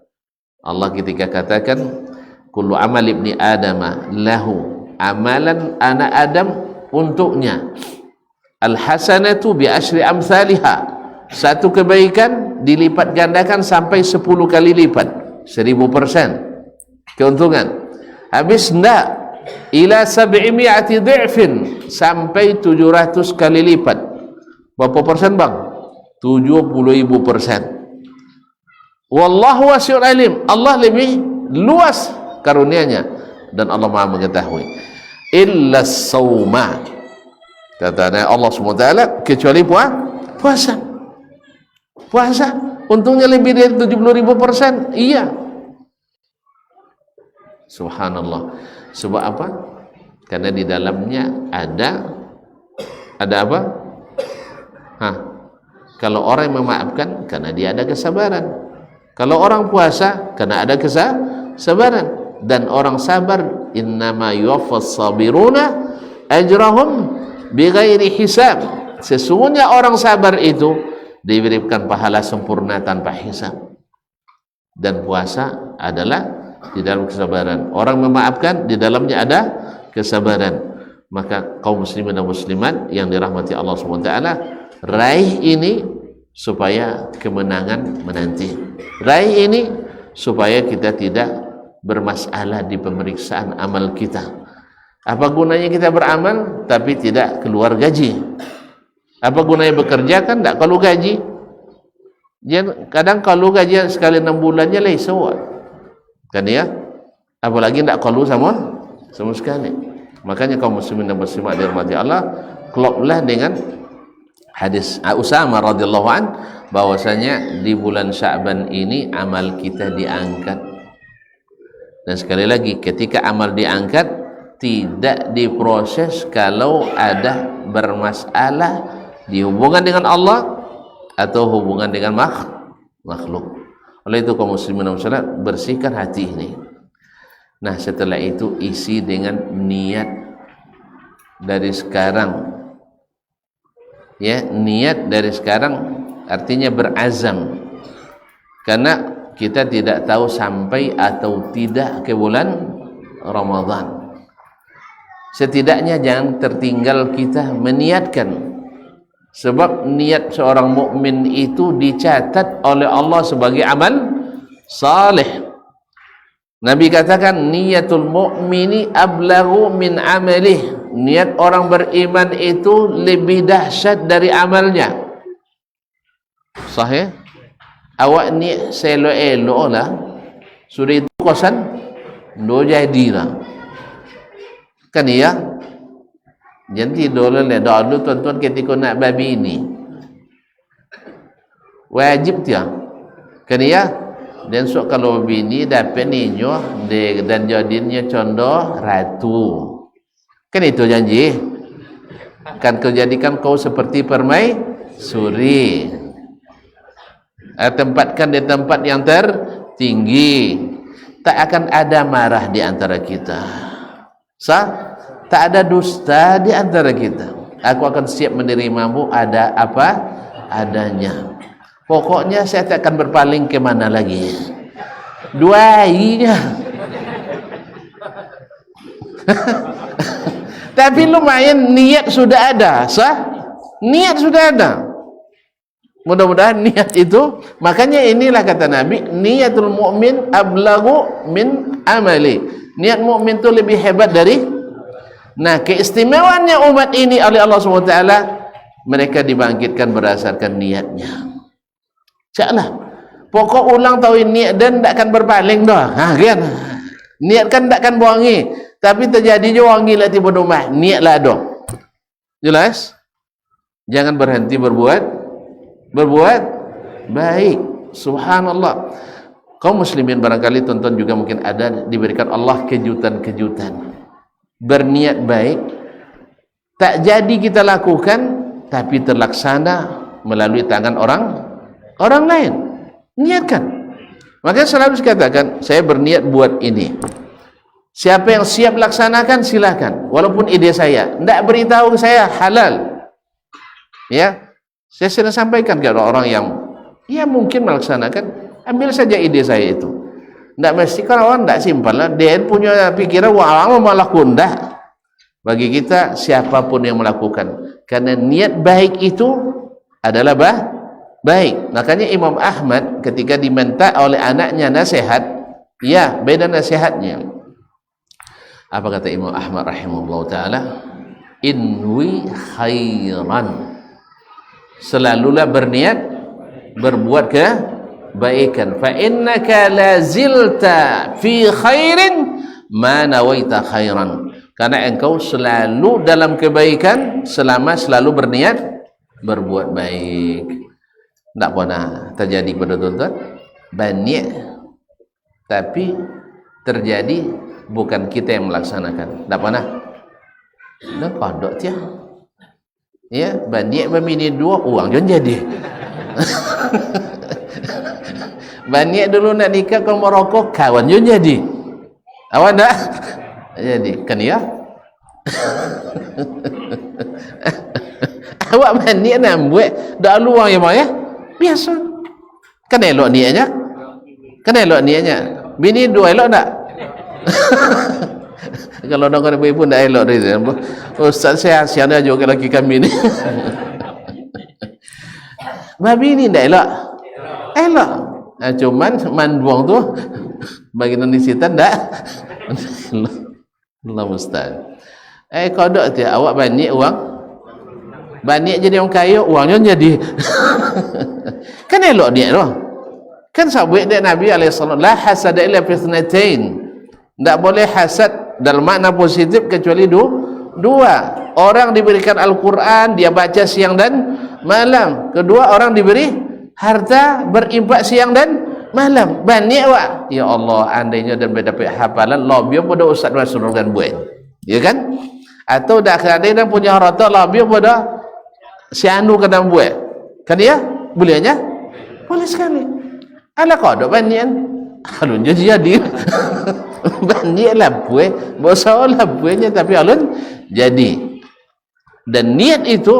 Allah ketika katakan kullu amal ibni adama lahu, amalan anak Adam untuknya, al hasanatu bi asyri amsalha, satu kebaikan dilipat gandakan sampai 10 kali lipat, 1000% keuntungan. Habis enggak, ila 700 dhi'fin, sampai 700 kali lipat. Berapa persen bang? 70.000%. Wallahu wasi'un alim, Allah lebih luas karunia-Nya dan Allah Maha mengetahui. Illa sauma, kata Allah SWT, kecuali puasa. Untungnya lebih dari 70.000%. Iya, subhanallah. Sebab apa? Karena di dalamnya ada apa? Kalau orang yang memaafkan, karena dia ada kesabaran. Kalau orang puasa, karena ada kesabaran. Dan orang sabar, innama yuwaffas sabiruna ajrahum bighairi hisab. Sesungguhnya orang sabar itu diberikan pahala sempurna tanpa hisab. Dan puasa adalah di dalam kesabaran. Orang memaafkan, di dalamnya ada kesabaran. Maka kaum muslimin dan muslimat yang dirahmati Allah SWT, raih ini supaya kemenangan menanti. Raih ini supaya kita tidak bermasalah di pemeriksaan amal kita. Apa gunanya kita beramal tapi tidak keluar gaji? Apa gunanya bekerja kan tak kalau gaji? Kadang kalau gaji sekali 6 bulannya lesawat kan ya, apalagi tidak kalau sama sekali. Makanya kaum muslimin dan muslimat dirahmati Allah, kloplah dengan hadis Usamah radhiyallahu an, bahwasanya di bulan Sya'ban ini amal kita diangkat. Dan sekali lagi, ketika amal diangkat tidak diproses kalau ada bermasalah di hubungan dengan Allah atau hubungan dengan makhluk. Oleh itu kaum muslimin dan muslimat, bersihkan hati ini. Nah, setelah itu isi dengan niat dari sekarang. Ya, niat dari sekarang artinya berazam. Karena kita tidak tahu sampai atau tidak ke bulan Ramadan. Setidaknya jangan tertinggal kita meniatkan. Sebab niat seorang mukmin itu dicatat oleh Allah sebagai amal saleh. Nabi katakan niatul mu'mini ablaghu min amalih. Niat orang beriman itu lebih dahsyat dari amalnya. Sahih? Awak ni selo-elo lah, sudah itu kosan do jadilah. Kan ya? Jadi dulu tuan-tuan ketika nak babi ini wajib dia. Kan ya? Dan so kalau bini dapat ninyo dan jadinya contoh ratu. Kan itu janji. Kan kau jadikan kau seperti permaisuri. Tempatkan di tempat yang tertinggi. Tak akan ada marah di antara kita. Tak ada dusta di antara kita. Aku akan siap menerimamu ada apa adanya. Pokoknya saya tak akan berpaling ke mana lagi. Duainya. Tapi lumayan niat sudah ada, sah? Niat sudah ada. Mudah-mudahan niat itu, makanya inilah kata Nabi, niatul mu'min ablagu min amali. Niat mukmin itu lebih hebat dari. Nah, keistimewaannya umat ini oleh Allah SWT, mereka dibangkitkan berdasarkan niatnya. Caklah. Pokok ulang tahun niat dan tak akan berpaling dah. Ha kan? Niat kan tak akan bohongi, tapi terjadi je wangi lah tiba rumah. Niatlah dah. Jelas? Jangan berhenti berbuat baik. Subhanallah. Kaum muslimin barangkali tonton juga mungkin ada diberikan Allah kejutan-kejutan. Berniat baik, tak jadi kita lakukan, tapi terlaksana melalui tangan orang lain. Niatkan. Makanya selalu dikatakan, saya berniat buat ini. Siapa yang siap laksanakan silakan. Walaupun ide saya, tidak beritahu saya, halal. Ya. Saya sering sampaikan kepada orang yang ya mungkin melaksanakan, ambil saja ide saya itu. Tidak mesti, kalau orang tidak simpan lah, dia punya pikiran wah malah kundah. Bagi kita siapapun yang melakukan, karena niat baik itu adalah baik. Makanya Imam Ahmad ketika diminta oleh anaknya nasihat, ya beda nasihatnya. Apa kata Imam Ahmad rahimahullah taala? Inwi khairan. Selalulah berniat berbuat kebaikan. Fa innaka lazilta fi khairin ma nawaita khairan. Karena engkau selalu dalam kebaikan selama selalu berniat berbuat baik. Tak pernah terjadi pada tuan-tuan berniat tapi terjadi bukan kita yang melaksanakan. Tak pernah. Dah kodok dia. Ya, banyak memini dua uang jangan jadi. Banyak dulu nak nikah kalau merokok kawan jangan jadi. Awak dah jadi kan ya. Awak banyak nak buat dah luang ya mak ya. Biasa. Kan elok niatnya. Kan elok niatnya. Bini dua elok tak? Kalau orang ibu tidak elok dari itu. Ustaz saya siapa juga laki kami ni. Babi ni tidak elok. Elok. Cuman manduang tu bagi Indonesia tak. Allah mustahil. Kodok dia awak banyak uang. Banyak jadi orang kaya, uangnya jadi. Kan elok dia tu. Kan sabit dia Nabi alaihissalam, la hasada illa fi ithnatain. Tak boleh hasad dalam makna positif kecuali dua. Orang diberikan Al-Quran, dia baca siang dan malam. Kedua, orang diberi harta berinfak siang dan malam. Banyak wak. Ya Allah, andainya dan mendapat hafalan lebih pada ustaz Masrur dan buat. Ya kan? Atau dah ada dan punya harta lebih pada si anu kena buat. Kan ya? Bolehnya? Boleh sekali. Ala kodok banyak. Alun jadi banyak lah buat bosalah buatnya tapi alun jadi. Dan niat itu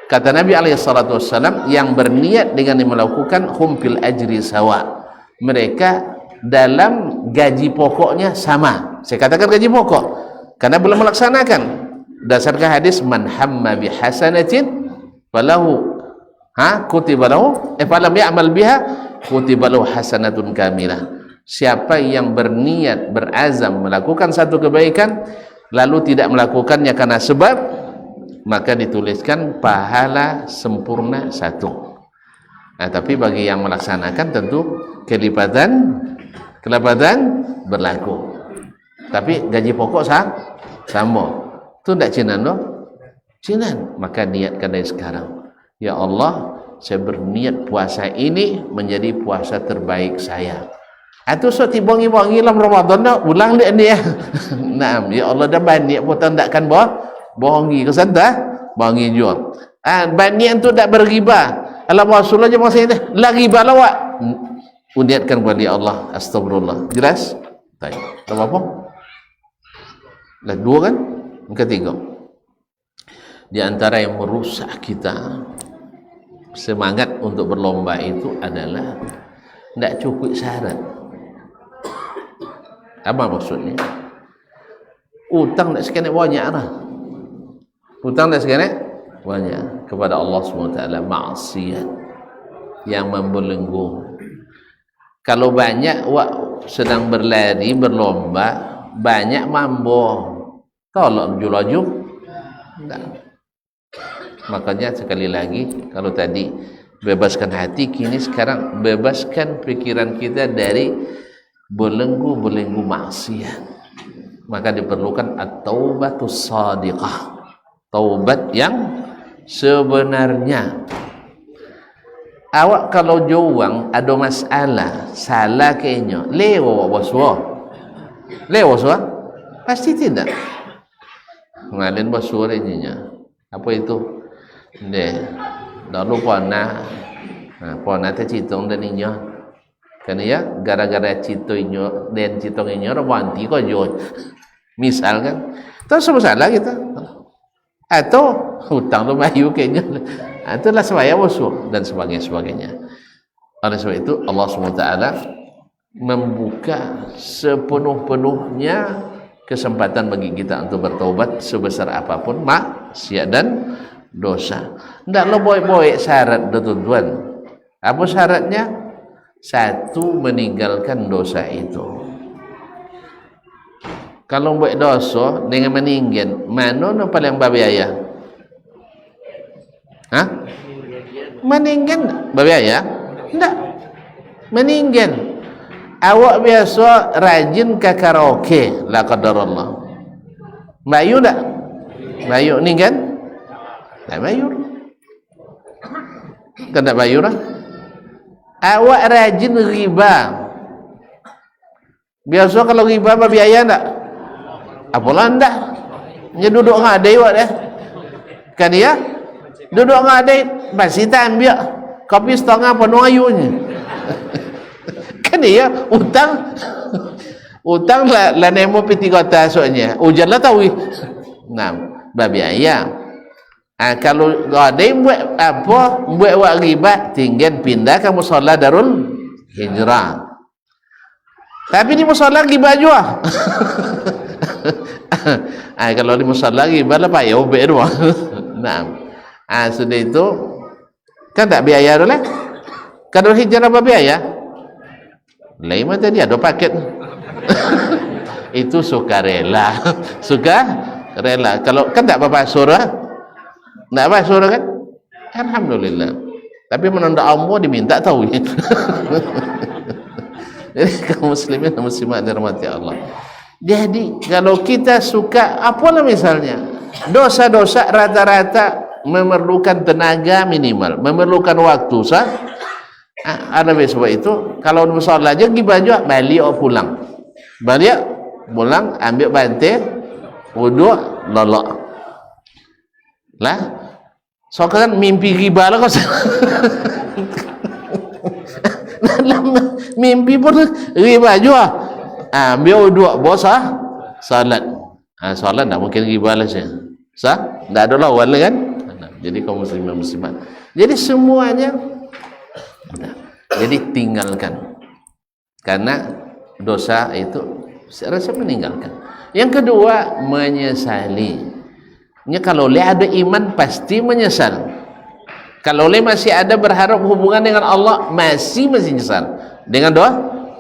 kata Nabi SAW, yang berniat dengan melakukan humpil ajri sawa, mereka dalam gaji pokoknya sama. Saya katakan gaji pokok karena belum melaksanakan berdasarkan hadis man hamma bi hasanatin falahu kutiba lahu falam ya'mal biha kutiba lahu hasanatun kamilah. Siapa yang berniat berazam melakukan satu kebaikan lalu tidak melakukannya karena sebab, maka dituliskan pahala sempurna satu. Nah, tapi bagi yang melaksanakan tentu kelipatan berlaku. Tapi gaji pokok sama. Itu tidak cinan loh. Cinan. Maka niatkan dari sekarang. Ya Allah, saya berniat puasa ini menjadi puasa terbaik saya. Atau so tibongi-bongi dalam Ramadan ulang dia ni. Nah, ya Allah dah banyak putan takkan bohongi ke sana bohongi jual. Banyak tu tak berghibah. Allah Rasulullah je masa ini la ghibah lawak. Uniatkan kepada Allah. Astagfirullah. Jelas? Baik. Tak apa? Dah dua kan? Yang ketiga. Di antara yang merusak kita semangat untuk berlomba itu adalah tidak cukup syarat. Apa maksudnya? Utang tak sekali banyak lah. Utang tak sekali banyak kepada Allah SWT, maksiat yang membelenggu. Kalau banyak sedang berlari berlomba, banyak mambo tolak laju. Makanya sekali lagi, kalau tadi bebaskan hati, kini sekarang bebaskan pikiran kita dari belenggu-belenggu maksiat. Maka diperlukan at-taubatus shadiqah, taubat yang sebenarnya. Awak kalau juang ada masalah, salah kayaknya, lewo boswa pasti tidak. Ngalin boswa ininya apa itu deh, dah lupa pona tercitong dan inya kan ya, gara-gara citoinyo dan citonginyo rawanti kok jo misalkan terus masalah kita atau hutang lumayu kayaknya, itulah sebaya musuh dan sebagainya. Oleh sebab itu Allah SWT membuka sepenuh-penuhnya kesempatan bagi kita untuk bertaubat sebesar apapun maksiat dan dosa. Tidak lo boy syarat tujuan. Apa syaratnya? Satu, meninggalkan dosa itu. Kalau buat dosa dengan meninggal, mana yang paling berbiaya? Meninggal berbiaya? Tidak. Meninggal. Awak biasa rajin ke karaoke, la qadarullah. Bayu tak? Bayu ni kan? Tak bayu. Kan tak bayu lah. Awak rajin riba. Biasa kalau riba berbiaya tak? Apalah tak? Dia duduk ngadai awak dah. Kan dia? Duduk ngadai, masih tak ambil kopi setengah penuh ayunya. Kan dia utang lah nemo piti kota soalnya hujan lah tahu nah berbiaya. Kalau ngadai buat apa, buat wak riba, tinggal pindah ke musalla Darul Hijrah. Tapi di musalla riba juga. Kalau di musalla riba lah payah ubek dua. Nah, sudah itu kan tak biaya dulu lah. Kalau hijrah apa biaya? Lain macam dia ada paket. Itu sukarela. Sukarela. Kalau kan tak apa-apa surah. Tak apa surah kan? Alhamdulillah. Tapi menanda Allah diminta tahu. Jadi kaum muslimin dan muslimat dirahmati Allah. Jadi kalau kita suka apalah misalnya, dosa-dosa rata-rata memerlukan tenaga minimal, memerlukan waktu sah. Ada sebab itu kalau musalla aja pergi baju balik pulang. Balik pulang ambil bantai wudu lolok. Lah. So kan mimpi riba lah kau. Mimpi pun riba juga. Ambil wudu bosah salat. Salat tak mungkin riba lah sih. Sah? Tak ada lawan kan? Jadi kaum muslimin muslimat. Jadi semuanya jadi tinggalkan. Karena dosa itu saya rasa meninggalkan. Yang kedua, menyesali. Kalau le ada iman pasti menyesal. Kalau le masih ada berharap hubungan dengan Allah masih menyesal dengan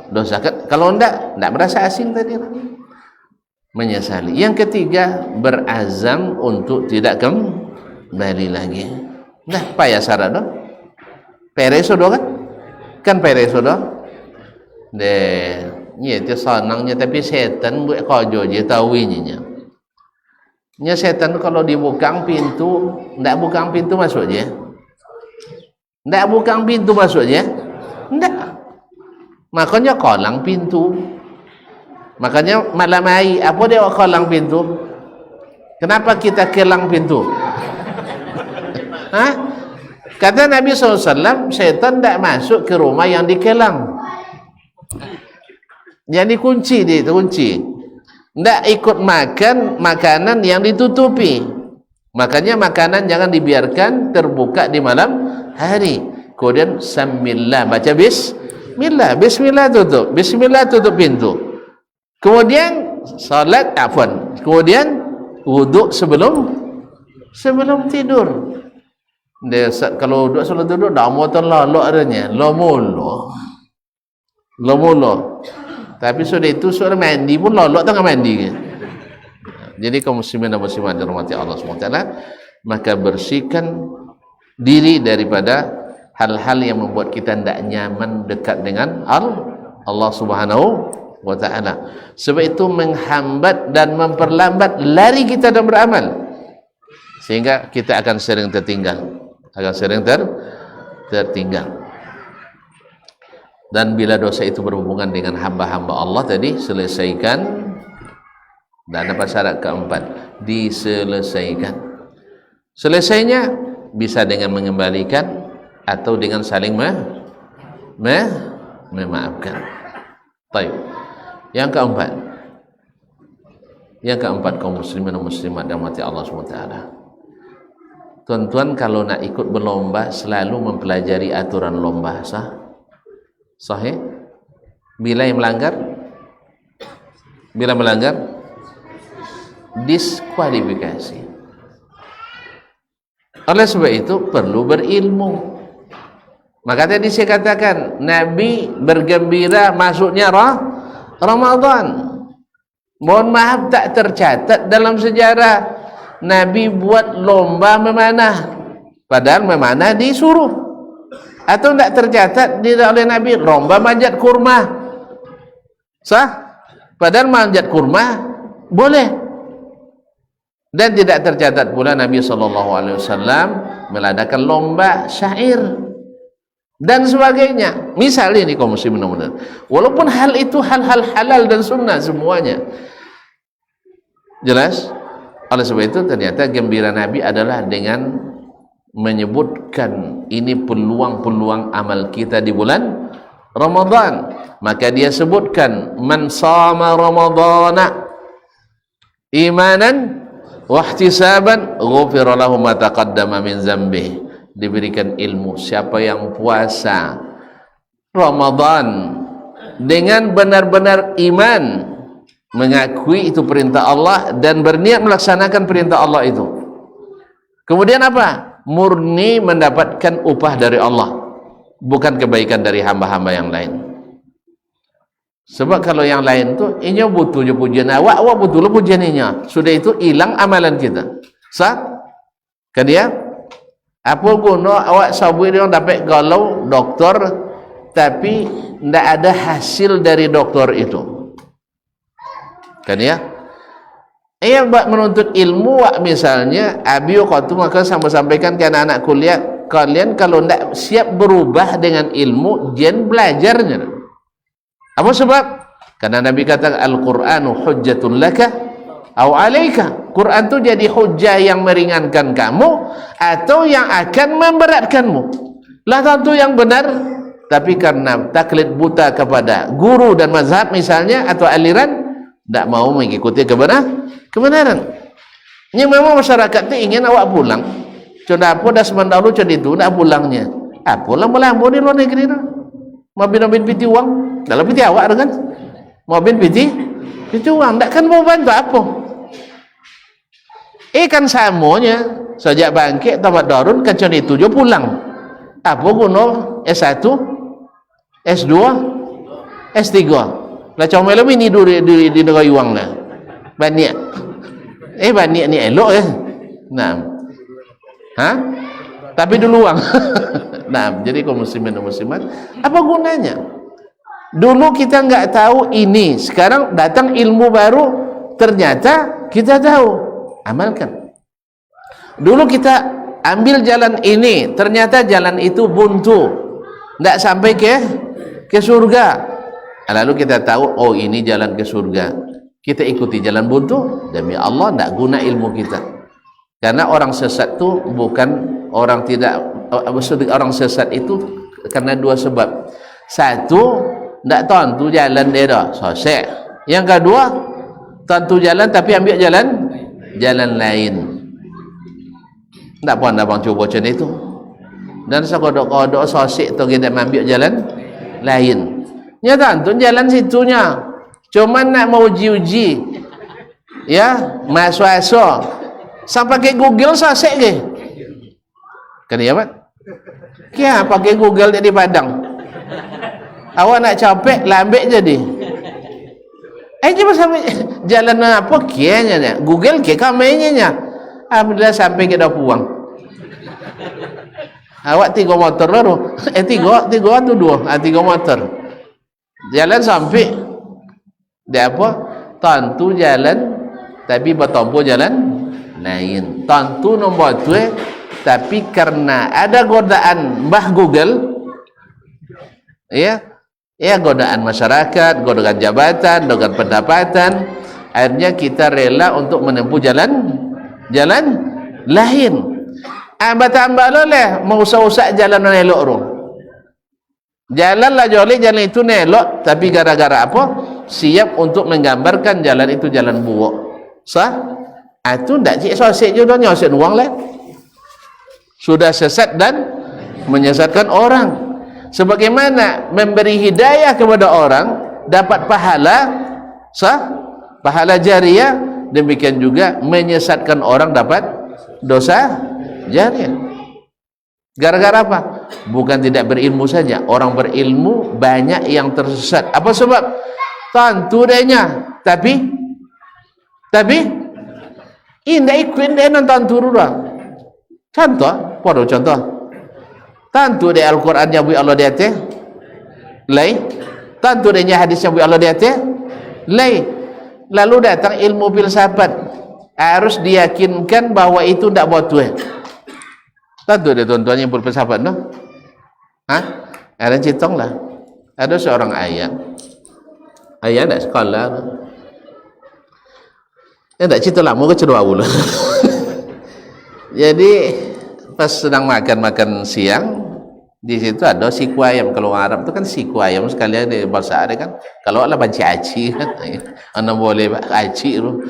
dosa. Kalau enggak merasa asing tadi. Menyesali. Yang ketiga, berazam untuk tidak kembali lagi. Nah, payah syarat dah. Pereso dah kan? Kan pereso dah. Itu senangnya tapi setan buat kerja je tahu ininya. Nya setan kalau dibuka pintu, ndak buka pintu masuk je. Ndak buka pintu masuk je. Ndak. Makanya kolang pintu. Makanya malam hari apa dia kolang pintu? Kenapa kita kelang pintu? Kata Nabi SAW, setan tak masuk ke rumah yang dikelang. Yang dikunci dia, kunci. Tak ikut makan makanan yang ditutupi. Makanya makanan jangan dibiarkan terbuka di malam hari. Kemudian sambillah, baca bismillah. Bismillah tutup. Bismillah tutup pintu. Kemudian salat, kemudian wuduk sebelum tidur. Dia kalau duduk selalu duduk dah motor lolok adanya, lomulo. Tapi sudah itu sudah mandi pun lolok tengah mandi kan. Jadi kaum muslimin dan muslimat dirahmati Allah SWT, maka bersihkan diri daripada hal-hal yang membuat kita tidak nyaman dekat dengan Allah Subhanahu wa ta'ala. Sebab itu menghambat dan memperlambat lari kita dalam beramal, sehingga kita akan sering tertinggal, tertinggal. Dan bila dosa itu berhubungan dengan hamba-hamba Allah tadi, selesaikan. Dan apa syarat keempat? Diselesaikan. Selesainya bisa dengan mengembalikan atau dengan saling memaafkan. Baik. Yang keempat kaum muslimin dan muslimat dan mati Allah SWT. Tuan-tuan kalau nak ikut berlomba selalu mempelajari aturan lomba. Sahih? Bila melanggar diskualifikasi. Oleh sebab itu perlu berilmu. Maka tadi saya katakan Nabi bergembira masuknya Ramadan. Mohon maaf tak tercatat dalam sejarah Nabi buat lomba memanah, padahal memanah disuruh. Atau tak tercatat oleh Nabi lomba manjat kurma. Sah? Padahal manjat kurma boleh. Dan tidak tercatat pula Nabi SAW mengadakan lomba syair dan sebagainya. Misalnya ini kaum muslimin, walaupun hal itu hal-hal halal dan sunnah semuanya. Jelas? Oleh sebab itu ternyata gembira Nabi adalah dengan menyebutkan ini peluang-peluang amal kita di bulan Ramadan. Maka dia sebutkan man shama ramadhana imanan wahtisaban ghufira lahu ma taqaddama min dzambi. Diberikan ilmu, siapa yang puasa Ramadan dengan benar-benar iman, mengakui itu perintah Allah dan berniat melaksanakan perintah Allah itu, kemudian apa? Murni mendapatkan upah dari Allah, bukan kebaikan dari hamba-hamba yang lain. Sebab kalau yang lain tu inya butuh je pujian awak butuh le pujian inya, sudah itu hilang amalan kita. Sah? Kan dia? Apa guna awak sabui dia dapat galau doktor tapi tidak ada hasil dari doktor itu? Kan ya? Ia buat menuntut ilmu wak misalnya abi qatu maka sampaikan ke anak-anak kuliah, kalian kalau tidak siap berubah dengan ilmu jangan belajarnya. Apa sebab? Karena Nabi kata Al-Qur'anu hujjatun laka aw alaika. Quran tu jadi hujjah yang meringankan kamu atau yang akan memberatkanmu. Lah tentu yang benar, tapi karena taklid buta kepada guru dan mazhab misalnya atau aliran, tidak mau mengikuti kebenaran. Ini memang masyarakat itu ingin awak pulang. Sudah apa dah semendahulu sudah itu nak pulangnya. Pulang melambur di luar negeri tu. Mobil piti uang, dalam piti awak kan? Mobil piti uang, tak kan mau bantu apa? Kan samanya sejak bangkit tamat darun kan cuma itu je pulang. Apa guna S1, S2, S3? Lah cuma malam ini di negara yuang lah. Banyak. Banyak ni elok Nah. Tapi dulu uang. Nah, jadi kaum muslimin dan muslimat, apa gunanya? Dulu kita enggak tahu ini, sekarang datang ilmu baru, ternyata kita tahu. Amalkan. Dulu kita ambil jalan ini, ternyata jalan itu buntu, tidak sampai ke surga. Lalu kita tahu, oh ini jalan ke surga. Kita ikuti jalan buntu, demi Allah tidak guna ilmu kita. Karena orang sesat itu bukan orang tidak, orang sesat itu karena dua sebab. Satu, tidak tentu jalan dia dah, sosek. Yang kedua, tentu jalan tapi ambil jalan lain. Tak pun abang cuba macam itu. Dan sekodok-kodok sosik tu kita ambil jalan lain. Nyata tu jalan situnya. Cuma nak mau uji-uji. Ya, mas-waso. Sampai ke Google sosik ke. Kan ya, Pak? Kia pakai Google jadi Padang. Awak nak capek, lambek jadi. Cuma sampai jalan apa kianya? Google kia kamenya. Alhamdulillah sampai kita puang. Awak 3 motor baru. 3 tu 2. 3 motor. Jalan sampai. Dia apa? Tentu jalan tapi bertompo jalan lain. Tentu nombor 2 tapi karena ada godaan Mbah Google, ya godaan masyarakat, godaan jabatan, godaan pendapatan, akhirnya kita rela untuk menempuh jalan lain. Tambah loleh mau usah jalan elok ro. Jalanlah joleh, jalan itu nelok, tapi gara-gara apa? Siap untuk menggambarkan jalan itu jalan buok. Sah? Itu ndak cik sosik juga nyosik uang lah. Sudah sesat dan menyesatkan orang. Sebagaimana memberi hidayah kepada orang dapat pahala, sah? Pahala jariah, demikian juga menyesatkan orang dapat dosa jariah. Gara-gara apa? Bukan tidak berilmu saja, orang berilmu banyak yang tersesat. Apa sebab? Tentu dehnya, tapi indah ikut dia nonton turun. Contoh, pada contoh. Tentu dia Al-Quran yang Allah di atas, lain. Tentu dia hadis yang Allah di atas, lain. Lalu datang ilmu filsafat, harus diyakinkan bahwa itu tidak betul. Tentu dia tuan-tuan yang berfilsafat, no? Ada citong lah. Ada seorang ayah tak sekolah. Tak cerita lama ke cerita awal. Jadi pas sedang makan siang, di situ ada siku ayam. Kalau orang Arab itu kan siku ayam sekalian di bahasa ada kan. Kalau Allah banci aci kan, anda boleh aci tu.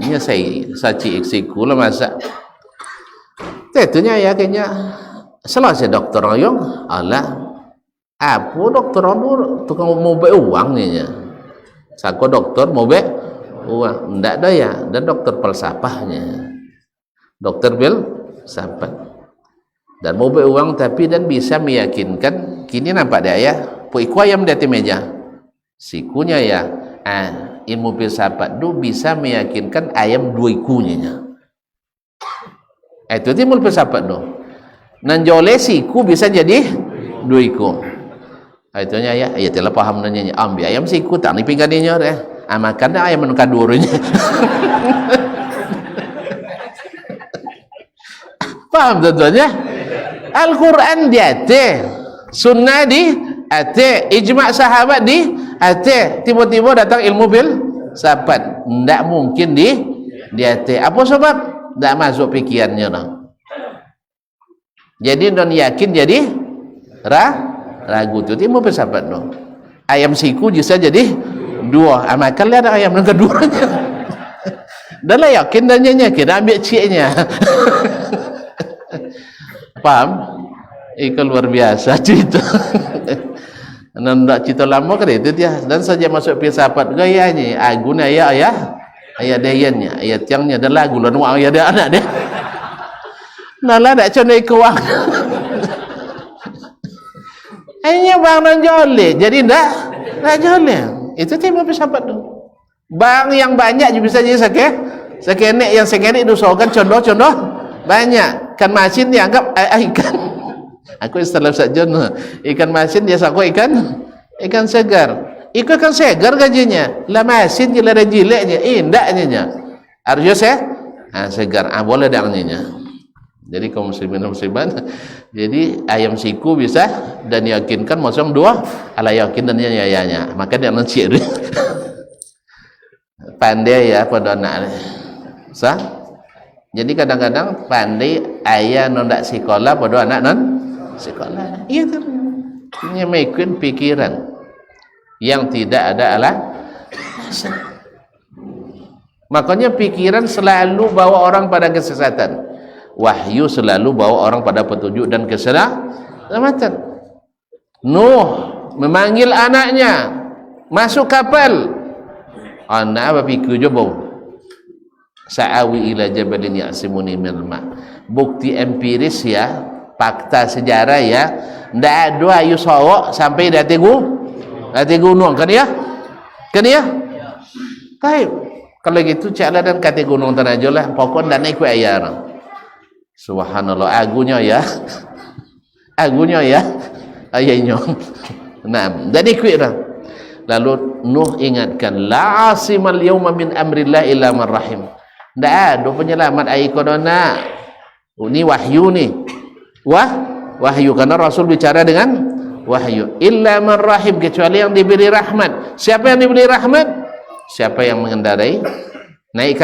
Ini saya siku lah masak. Tentunya ya kayaknya selesai dokter ayong. Allah, apa dokter orang tukang mau uang ni nya. Sako dokter mau uang, ndak ada ya. Dan dokter falsafahnya, dokter filsafat, dan mau uang tapi dan bisa meyakinkan. Kini nampak dia ya, iku ayam di atas meja, sikunya ya. Ilmu filsafat tu bisa meyakinkan ayam 2 ikunya. Itu ilmu filsafat tu. Nanjole siku bisa jadi 2 iku. Itunya ya, telah paham nanya. Ambil ayam siku tak ni pingganinya deh. Makan dah ayam menukar durunya. Paham tuan-tuannya? Al-Quran di atas, sunnah di atas, ijma' sahabat di atas. Tiba-tiba datang ilmu filsafat, tidak mungkin di atas. Apa sebab? Tidak masuk pikirannya dah. Jadi don yakin jadi ragu tu. Ilmu filsafat tu. Ayam siku bisa jadi 2. Makan ada ayam yang keduanya. Dah lah yakin dan yakin ambil ciknya. Paham? Ikan luar biasa cerita. Nandak cerita lama kan itu dia. Dan saja masuk filsafat gayanya. Guna ayat dayannya, ayat tiangnya dan lagu lah nuang ayat dia anak dia. Nala nak contoh keuang. Hanya bang dan joleh. Jadi tak joleh. Itu tema filsafat tu. Bang yang banyak juga bisa jadi sekenek yang sekenek diusahakan contoh banyak. Ikan masin dianggap ikan. Aku istilah saja ikan masin dia sangka ikan segar. Ikan segar gajinya. Lah masin je lah jileknya, indaknya. Harusnya segar. Boleh dangnya. Jadi kaum muslimin muslimat, jadi ayam siku bisa dan yakinkan masuk 2 ala yakin dan yayanya. Maka dia nancik dia. Pandai ya pada anak. Sah? Jadi kadang-kadang pandai ayah nondak sekolah pada anak non sekolah. Iya tu. Ini mengikut pikiran yang tidak ada alasan. Makanya pikiran selalu bawa orang pada kesesatan. Wahyu selalu bawa orang pada petunjuk dan keselamatan. Nuh memanggil anaknya masuk kapal. Anak apa pikir je bau. Sa'awi ila jabalin ya'simuni minal ma'. Bukti empiris ya, fakta sejarah ya, ndak ada ayu sawak sampai di atas gunung kan ya? Kan ya? Baik. Kalau gitu caklah dan kata gunung tanah lah, pokok dan naik air. Subhanallah, agunya ya. Agunya ya. Ayahnya. Nah, jadi kuit dah. Lalu Nuh ingatkan, la asimal yawma min amrillah illa man rahim. Ndak ada penyelamat ai corona. Ini wahyu nih. Wahyu karena Rasul bicara dengan wahyu. Illa man rahim, kecuali yang diberi rahmat. Siapa yang diberi rahmat? Siapa yang mengendarai naik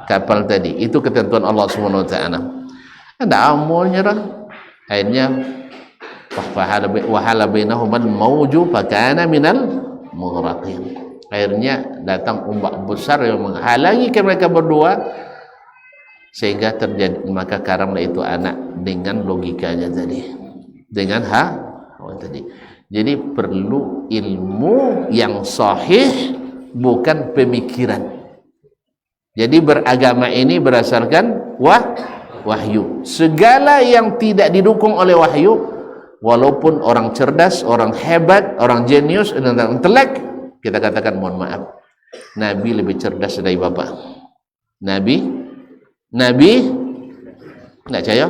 kapal tadi. Itu ketentuan Allah Subhanahu wa taala. Ada amulnya dah. Akhirnya wahala bainahumal mauju fakana minal mughraqin. Akhirnya datang ombak besar yang menghalangi mereka berdua sehingga terjadi, maka karamlah itu anak dengan logikanya tadi, dengan tadi. Jadi perlu ilmu yang sahih, bukan pemikiran. Jadi beragama ini berdasarkan wahyu. Segala yang tidak didukung oleh wahyu, walaupun orang cerdas, orang hebat, orang jenius, orang intelek, kita katakan mohon maaf, Nabi lebih cerdas dari bapak. Nabi enggak percaya?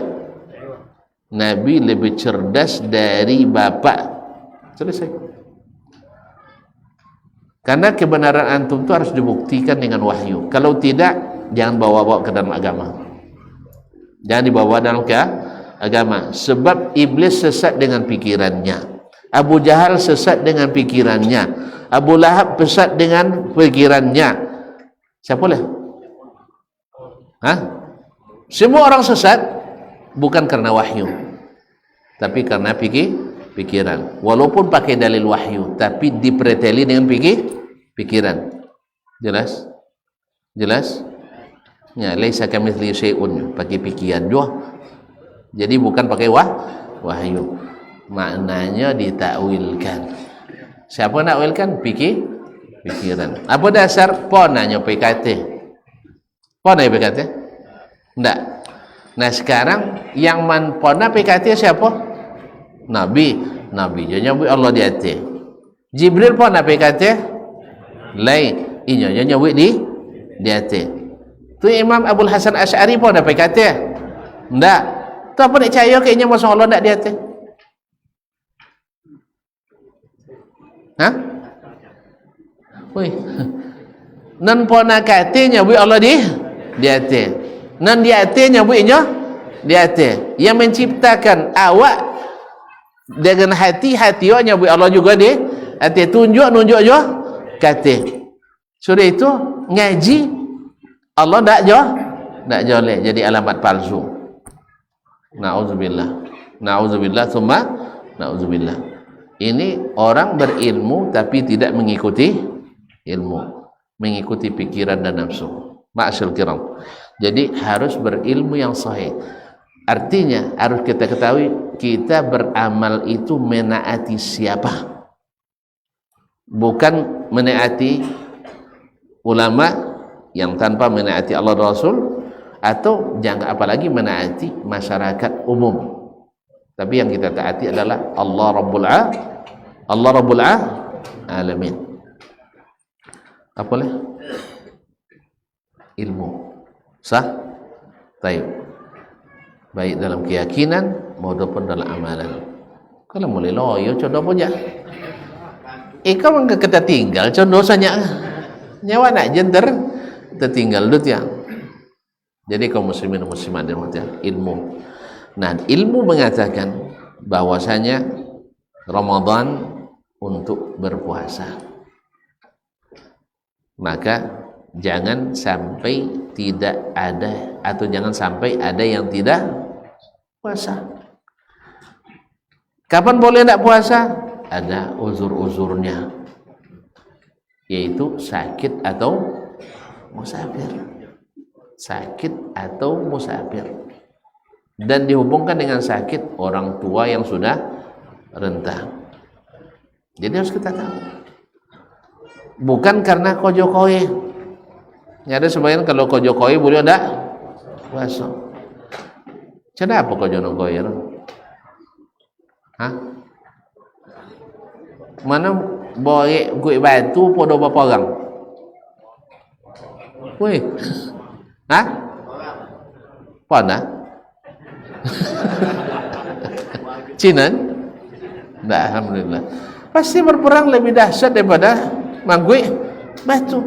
Nabi lebih cerdas dari bapak. Selesai. Karena kebenaran antum itu harus dibuktikan dengan wahyu. Kalau tidak, jangan bawa-bawa ke dalam agama. Jangan dibawa dalam agama. Sebab iblis sesat dengan pikirannya. Abu Jahal sesat dengan pikirannya. Abu Lahab sesat dengan pikirannya. Siapa lah? Semua orang sesat bukan karena wahyu, tapi karena pikiran. Walaupun pakai dalil wahyu, tapi dipreteli dengan pikiran. Jelas? Ya, laisa kamitslihi syai'un, pakai pikiran juga. Jadi bukan pakai wahyu. Maknanya ditakwilkan. Siapa nak wilkan? Pikiran. Apa dasar? Ponanya PKT. Pona PKT? Enggak. Nah sekarang yang pona PKT siapa? Nabi. Nabi nyebut Allah di hati. Jibril pona PKT? Lain. Inya nyebut di hati. Tu Imam Abdul Hasan Asy'ari pona PKT? Enggak. Tu apa nak percaya kayaknya masuk Allah enggak di hati? Woi. Nan pona katanya bu Allah di hati. Nan di hatinya bu inyo di hati. Yang menciptakan awak dengan hati-hatinya bu Allah juga di hati. Nunjuk jo kata. Sudah itu ngaji Allah ndak joleh jadi alamat palsu. Nauzubillah tsumma nauzubillah. Ini orang berilmu tapi tidak mengikuti ilmu, mengikuti pikiran dan nafsu. Ma'asyil kiram. Jadi harus berilmu yang sahih. Artinya harus kita ketahui kita beramal itu menaati siapa, bukan menaati ulama yang tanpa menaati Allah dan Rasul, atau jangan apalagi menaati masyarakat umum. Tapi yang kita taati adalah Allah Rabbul Alamin. Apalah? Ilmu. Sah? Baik dalam keyakinan maupun dalam amalan. Kalau mulai loyo contoh punya. Kau mangga kita tinggal contoh sanya. Nyawa nak jenter tertinggal dut ya. Jadi kaum muslimin muslimat dan ilmu. Nah, ilmu mengatakan bahwasanya Ramadan untuk berpuasa. Maka jangan sampai tidak ada, atau jangan sampai ada yang tidak puasa. Kapan boleh tidak puasa? Ada uzur-uzurnya, yaitu sakit atau musafir. Sakit atau musafir. Dan dihubungkan dengan sakit orang tua yang sudah renta. Jadi harus kita tahu, bukan karena kojokoe. Ada sebagian kalau kojokoe boleh enggak puasa. Kenapa kojokoe? Ha? Mana boleh kuih batu podo berapa orang? Weh. Ha? Mana? Cina? Nah, alhamdulillah. Pasti berperang lebih dahsyat daripada mangkuih batu.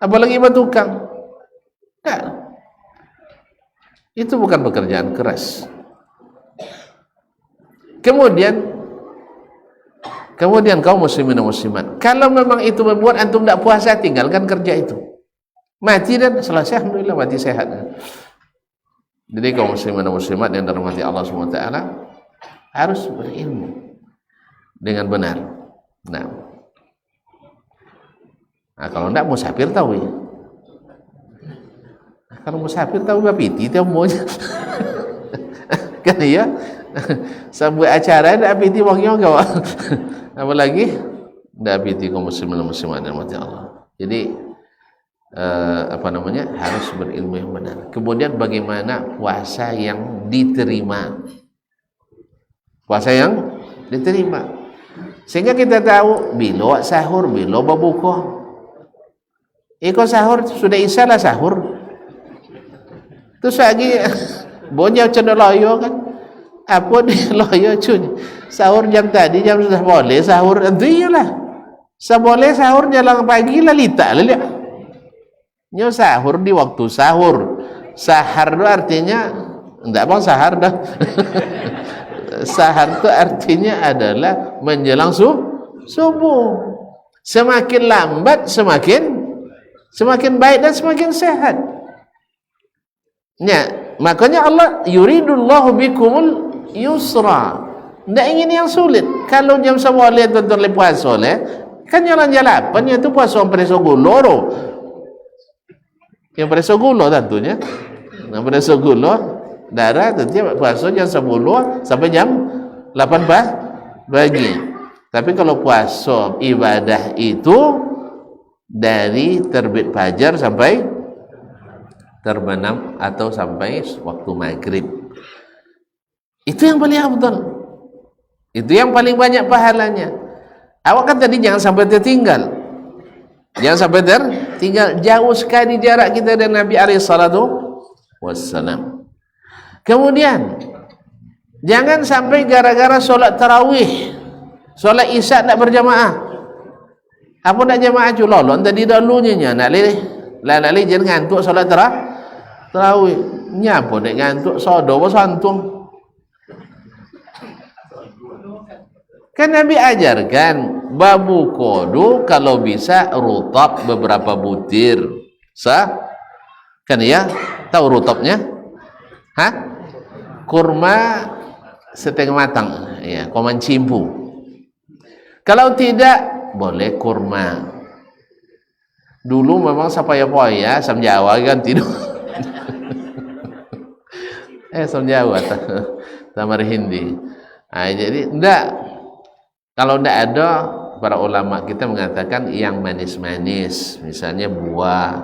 Apalagi batu kang. Nah, itu bukan pekerjaan keras. Kemudian kaum muslimin dan muslimat, kalau memang itu membuat antum tidak puasa, tinggalkan kerja itu. Mati dan selesai, alhamdulillah mati sehat. Jadi kaum muslimin dan muslimat yang dirahmati Allah SWT harus berilmu dengan benar. Nah kalau tidak musafir tahu ya. Kalau musafir tahu bapiti tahu maunya. Kan iya. Sampai acara tidak piti wangnya enggak. Apalagi tidak piti kaum muslimin dan muslimat dan dirahmati Allah. Jadi harus berilmu yang benar. Kemudian bagaimana puasa yang diterima, puasa yang diterima, sehingga kita tahu bila sahur, bila berbuka. Iko sahur sudah isya lah sahur. Terus lagi bonya cendol loyo kan, apa dia loyo cuy, sahur jam tadi jam sudah boleh sahur, itu iyalah, seboleh sahur jalan pagi lah lita lah. Nyo sahur di waktu sahur. Sahar itu artinya enggak bang sahar dah. Sahar itu artinya adalah menjelang subuh. Semakin lambat semakin baik dan semakin sehat. Ya, makanya Allah yuridullahu bikumul yusra. Enggak ingin yang sulit. Kalau jam 11 tuan-tuan le puasa le, kan jalan-jalan apanya itu puasa preso guloro. Yang preso gula tentunya. Yang preso gula darah tentunya puasa jam 10 sampai jam 8 pagi. Tapi kalau puasa ibadah itu dari terbit fajar sampai terbenam atau sampai waktu maghrib. Itu yang paling afdal. Itu yang paling banyak pahalanya. Awak kan tadi jangan sampai tertinggal. Jangan sampai tertinggal, jauh sekali jarak kita dan Nabi alaihi salatu wassalam. Kemudian jangan sampai gara-gara solat tarawih, solat isya tak berjamaah. Apa nak jamaah culolon tadi dahulunya nak lali jangan ngantuk solat tarawih. Nyapa nak ngantuk sodo apa santung. Kan Nabi ajarkan babu kodu kalau bisa rutab beberapa butir. Kan ya? Tahu rutabnya? Hah? Kurma setengah matang, ya, koman cimpu. Kalau tidak boleh kurma. Dulu memang sapaya-paya sam Jawa kan tidur. Sam Jawa tamar Hindi. Jadi enggak. Kalau tidak ada, para ulama kita mengatakan yang manis-manis, misalnya buah,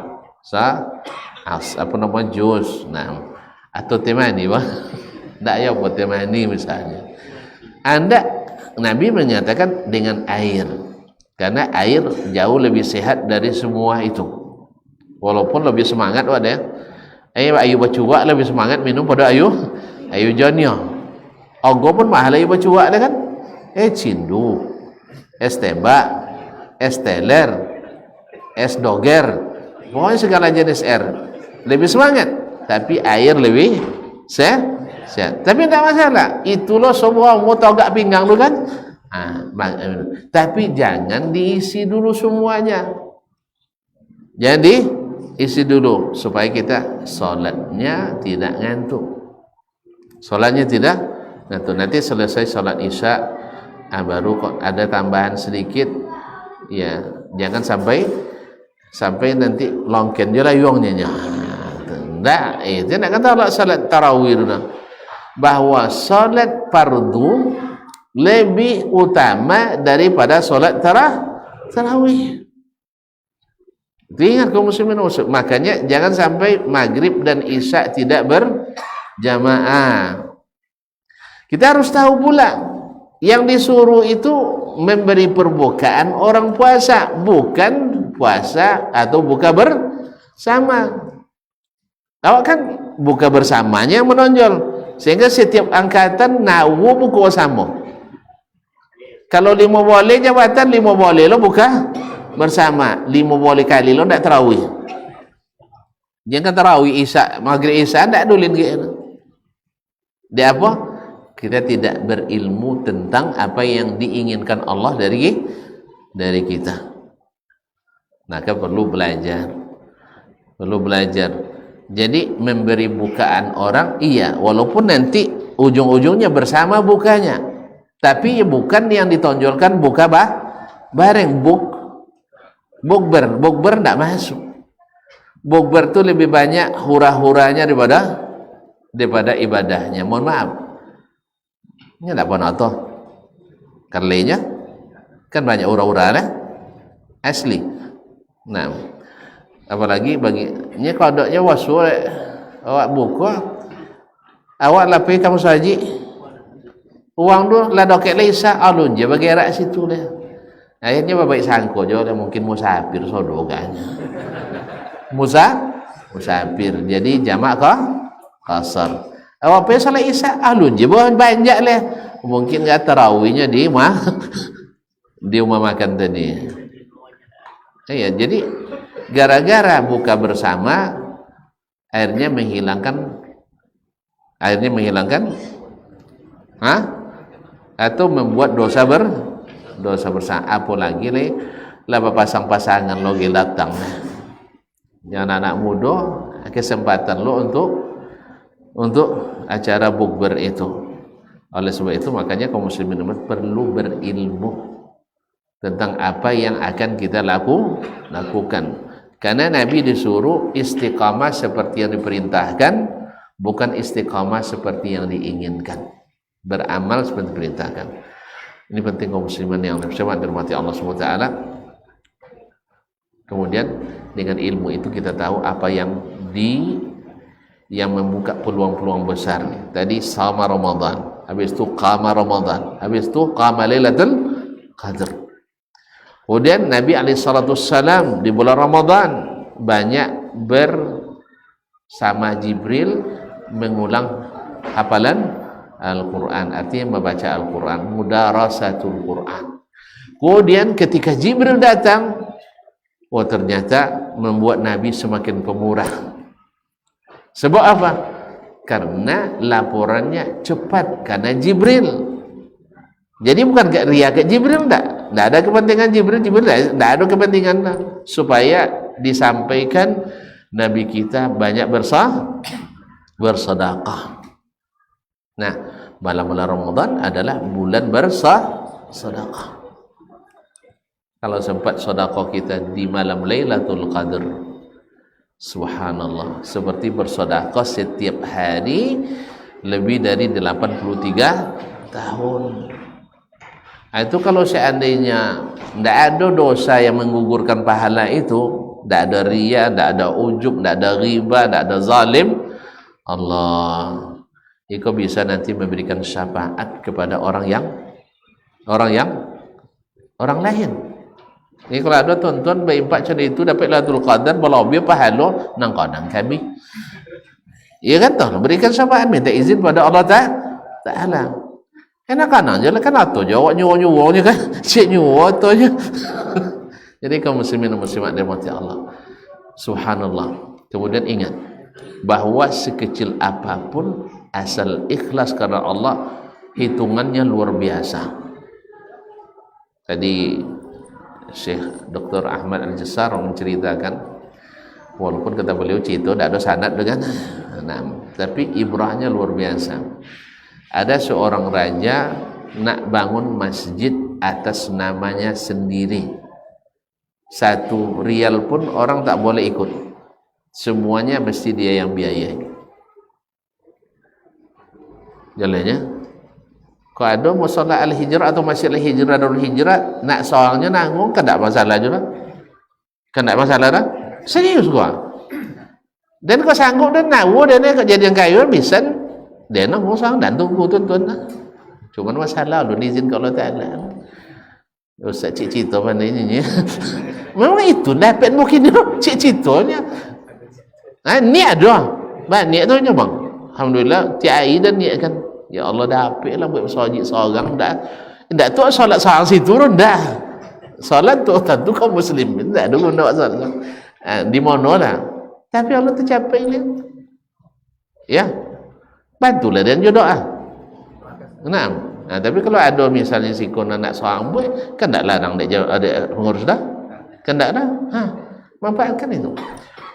jus, nah, atau teh manis, tidak ya buat teh manis misalnya. Nabi menyatakan dengan air, karena air jauh lebih sehat dari semua itu. Walaupun lebih semangat ada, ayu bacuak lebih semangat minum pada ayu jonyo. Ogo pun mahal ayu bacuak ada kan? Cindu, es tembak, es teler, es doger, pokoknya segala jenis air lebih semangat, tapi air lebih sehat. Tapi tidak masalah, itu loh semua mau tagak pinggang lu kan. Tapi jangan diisi dulu semuanya, jadi isi dulu supaya kita sholatnya tidak ngantuk. Nanti selesai sholat isya, baru kok ada tambahan sedikit, ya jangan sampai nanti longken je layungnya. Enggak, itu nak kata salat tarawih bahwa salat fardu lebih utama daripada salat tarawih. Ingat kaum muslimin, makanya jangan sampai maghrib dan isya tidak berjamaah. Kita harus tahu pula Yang disuruh itu memberi perbukaan orang puasa, bukan puasa atau buka bersama. Awak kan buka bersamanya yang menonjol, sehingga setiap angkatan nawu buka bersama. Kalau 5 boleh jabatan, 5 boleh lo buka bersama, 5 boleh kali lo ndak tarawih. Jangan tarawih Isya, maghrib Isya ndak dulin gitu. Dia apa? Kita tidak berilmu tentang apa yang diinginkan Allah dari kita. Maka perlu belajar. Jadi memberi bukaan orang, iya, walaupun nanti ujung-ujungnya bersama bukanya, tapi bukan yang ditonjolkan buka bareng, bukber tidak masuk. Bukber itu lebih banyak hura-huranya daripada ibadahnya. Mohon maaf, ini tidak pernah toh karlenya kan banyak hura-huranya asli. Nah, apalagi baginya kodoknya wasu awak buku awak lapis kamu saji uang tu lah dokek lesa alun je bagi arak situ dia. Akhirnya baik sangko je mungkin musafir sodogannya. Musafir jadi jamak qasar. Awak pergi salat Isya alun je bukan banyak lah. Mungkin enggak tarawihnya di rumah makan tadi. Ya, jadi gara-gara buka bersama akhirnya menghilangkan atau membuat dosa bersama. Apalagi lah pasang-pasangan lo datang. Yang anak muda kesempatan lo untuk acara bukber itu. Oleh sebab itu makanya kaum muslimin perlu berilmu tentang apa yang akan kita lakukan. Karena Nabi disuruh istiqamah seperti yang diperintahkan, bukan istiqamah seperti yang diinginkan. Beramal seperti diperintahkan. Ini penting kaum muslimin yang dirahmati Allah SWT. Kemudian dengan ilmu itu kita tahu apa yang membuka peluang-peluang besar. Tadi sama Ramadan, habis itu qama Ramadan, habis itu qama Lailatul Qadar. Kemudian Nabi SAW di bulan Ramadan banyak bersama Jibril mengulang hafalan Al-Quran, artinya membaca Al-Quran, mudarasatul Quran. Kemudian ketika Jibril datang, ternyata membuat Nabi semakin pemurah. Sebab apa? Karena laporannya cepat, karena Jibril. Jadi bukan ria ke Jibril, tidak ada kepentingan Jibril tidak ada kepentingan supaya disampaikan Nabi kita banyak bersedekah. Nah, bulan Ramadan adalah bulan bersedekah. Kalau sempat sedekah kita di malam Lailatul Qadar, subhanallah, seperti bersedekah setiap hari lebih dari 83 tahun. Itu kalau seandainya tidak ada dosa yang menggugurkan pahala itu, tidak ada riya, tidak ada ujub, tidak ada riba, tidak ada zalim, Allah itu bisa nanti memberikan syafaat kepada orang lain. Ini kalau ada tuan-tuan berimpak macam itu dapat Lailatul Qadar berlebih pahala nang kadang kami. Ya kan toh berikan syafaat, minta izin pada Allah Taala. Enak-enak je lah kan atau jawab nyuruh-nyuruhnya kan. Cik nyuruh atau je. Jadi kaum muslimin dan muslimat dirahmati Allah. Subhanallah. Kemudian ingat bahawa sekecil apapun asal ikhlas karena Allah, hitungannya luar biasa. Tadi Syekh Dr. Ahmad Al-Jassar menceritakan, walaupun kata beliau cerita tidak ada sanad dengan tapi ibrahnya luar biasa. Ada seorang raja nak bangun masjid atas namanya sendiri, 1 rial pun orang tak boleh ikut, semuanya mesti dia yang biayai. Jalannya kalau ada musalla al-hijrah atau masjid al-hijrah darul hijrah, nak soalnya nanggung kan tak masalah juga, kan tak masalah dah, serius gua. Dan kau sanggup dan nawu dan kejadian kayu bisa dia nanggung sang dan tunggu tuan-tuan. Cuma masalah lu izin kalau tak ada. Ustaz cik cerita mana ini. Memang itu dapat mungkin cik ceritanya. Niat doa. Niat tu bang. Alhamdulillah TI dan niat kan. Ya Allah dapat lah buat masjid seorang dah. Tak tu solat seorang situ pun dah. Solat tu tentu kaum muslim. Tak ada guna buat solat. Di mana lah. Tapi Allah tercapai ni. Ya. Bantulah dan jodoh tapi kalau ada misalnya si kona nak seorang buat, kan tak larang dia ada pengurus dah. Kan tak dah. Manfaatkan itu.